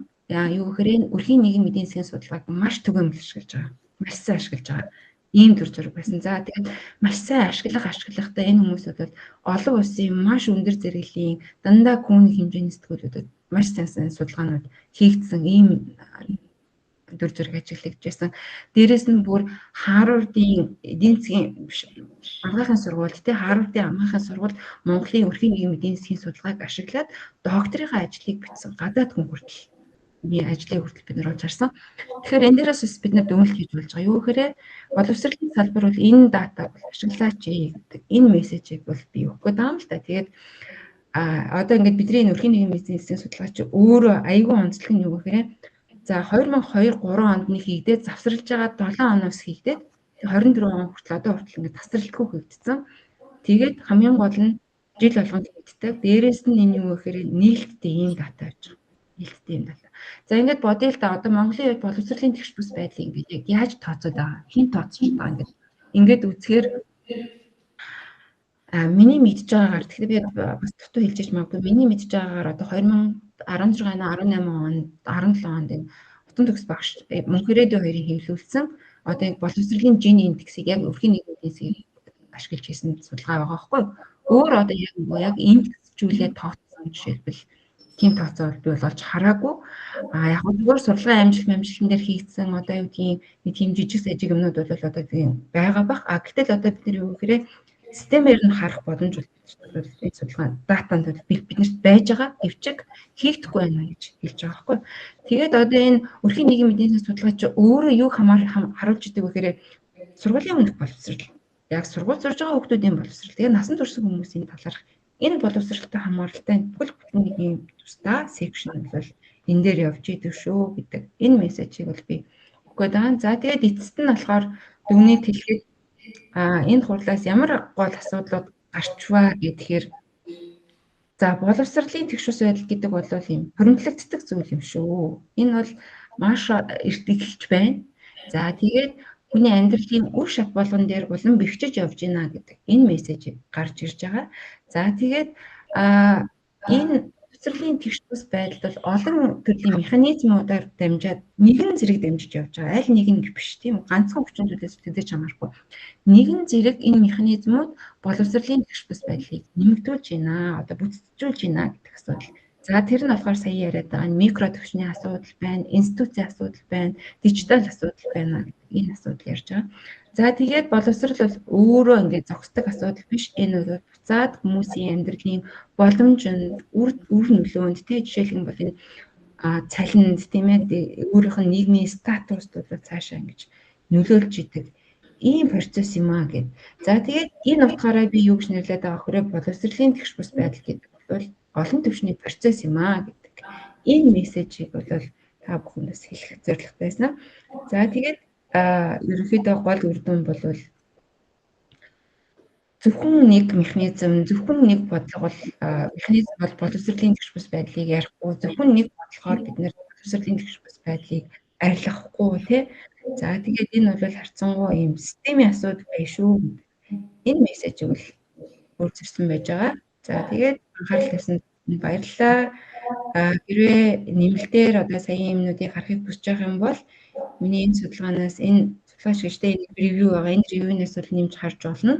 юу гэхээр энэ өрхийн нийгмийн эдийн засгийн судалгааг маш түгээмэл ашиглаж байгаа. Маш сайн ашиглаж байгаа. Ийм төр зураг байсан. За тэгээд маш сайн ашиглахдаа энэ хүмүүсүүд бол олон улсын маш өндөр зэрэглэлийн дандаа күүний хэмжээний сэтгүүлүүдэд маш сайн судалгаанууд хийгдсэн ийм төр зураг ажиглагдж байсан. Дээрээс нь бүр Харвардын эдийн засгийн амгаахын сургууль Харвардын амгаахын сургууль Монголын өрхийн нийгмийн эдийн засгийн судалгааг ашиглаад докторийн ажлыг бичсэн гадаад хүн хүртэл ажлын хүртэл бид нар олж харсан. Тэгэхээр энэ дээрээс бид нар дүгнэлт хийж болж байгаа. Юу гэхээр боловсролын салбар бол энэ датаг ашиглаач гэдэг энэ мессежийг бол би өгөх гээд байгаа юм л та. Тэгээд одоо ингээд бидний өрхийн нийгмийн эдийн засгийн судалгаач өөрөө аягүй онцлог нь юу гэхээр за 2002-3 онд нэг хийгдээд завсарлаж байгаа 7 оноос хийгдээд 24 он хүртэл одоо хүртэл ингээд тасралтгүй хийгдсэн. Тэгээд хамгийн гол нь жил болгонд хийгддэг. Дээрээс нь энэ юу гэхээр нээлттэй ийм дата байж байгаа. Нээлттэй ийм дата. За ингээд бодъё л да одоо Монголын хувьд боловсролын тэгш бүс байдлыг ингээд яг яаж тооцоод байгаа? Хэн тооцож байгаа ингээд үзэхээр миний мэдж байгаагаар тэгэхээр би бас дутуу хэлж магадгүй миний мэдж байгаагаар одоо 2016-18 онд 17 онд энэ утан төгс багш Мөнхөрөөдөө хоёрын хэвлүүлсэн одоо яг боловсролын Gini индексийг яг өрхийн нийгмийн эдийн засгийг ашиглаж хийсэн судалгаа байгаа байхгүй юу? Өөр одоо яг индексжүүлээд тооцсон жишээлбэл тийм тооцоо би бол олж хараагүй. Яг нь зүгээр сурлагын амжилтын дээр хийгдсэн одоо юу гэдгийг нэг тийм жижиг сажиг юмнууд бол одоо тийм байгаа бах. Гэтэл одоо бид нар юу гэхээр системээр нь харах боломж бол энэ судалгаа датанд биднэрт байж байгаа гэвчиг хийгдэхгүй байна гэж хэлж байгаа байхгүй. Тэгээд одоо энэ өрхийн нийгмийн эдийн засгийн судалгаач өөрөө юу харуулж идэг вэ гэхээр сургуулийн өмнөх боловсрол. Яг сургууль сурж байгаа хүүхдүүдийн боловсрол. Тэгээд насан турш хүмүүсийн талаарх энэ боловсролтой хамааралтай бүхэл бүтэн тусдаа секшн бол энэ дээр явж идэв шүү гэдэг энэ мессежийг бол би өгөх гээд байгаа. За тэгээд эцэст нь болохоор дүгнэлт хэлэхэд энэ хурлаас ямар гол асуудлууд гарчваа гэхээр за боловсролын тэгш ус байдал гэдэг бол юм хоригдлогддог зүйл юм шүү. Энэ бол маш эрт эхэлж байна. За тэгээд хүний амьдралын үр шат болгон дээр улам бэвчэж явж байна гэдэг энэ мессеж гарч ирж байгаа. За тэгээд энэ боловсролын тэгш ус байдал бол олон төрлийн механизмуудаар дамжаад нэгэн зэрэг дамжиж явж байгаа. Аль нэг нь биш тийм үү? Ганцхан хүчин зүйлээс төдөөж хамаарахгүй. Нэгэн зэрэг энэ механизмууд боловсролын тэгш ус байдлыг нэмэгдүүлж байна. Одоо бүтцжүүлж байна гэдэг асуудал. За тэр нь болохоор сая яриад байгаа микро төвчний асуудал байна, институцийн асуудал байна, дижитал асуудал байна гэдэг энэ асуудал ярьж байгаа. За тэгээд боловсрол бол өөрөө ингээд зогсдог асуудал биш. Энэ бол буцаад хүмүүсийн амьдралын боломжинд үр нөлөөнд тий жишээлх нь бол энэ цалинд тийм ээ өөрийнх нь нийгмийн статуст бол цаашаа ингэж нөлөөлж идэг ийм процесс юм аа гэд. За тэгээд энэ утгаараа би юу гэж нэрлээд байгаа хэрэг боловсролын тэгш бус байдал гэдэг бол олон түвшний процесс юм аа гэдэг. Энэ мессежийг бол та бүхэндээс хэлэх зорилготой байсан. За тэгээд ерөнхийдөө гол үр дүн бол зөвхөн нэг механизм, зөвхөн нэг бодлого бол механизм бол боловсролын тэгш бус байдлыг ярихгүй, зөвхөн нэг бодлогоор бид нэр боловсролын тэгш бус байдлыг арилгахгүй тий. За тэгээд энэ бол харцангуй ийм системийн асуудал байх шүү. Энэ мессежийг бол өөрчилсөн байж байгаа. За тэгээд анхаарал тавьсанд баярлалаа. Хэрвээ нэмэлтээр одоо саяын юмнуудыг харахыг хүсэж байгаа юм бол миний энэ судалгаанаас энэ судалгаач гэжтэй энэ ревю байгаа. Энэ ревюнээс бол нэмж харж болно.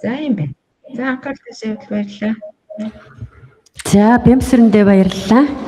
За юм байна. За анхаарал тавьсанд баярлалаа. За Бямсрэндээ баярлалаа.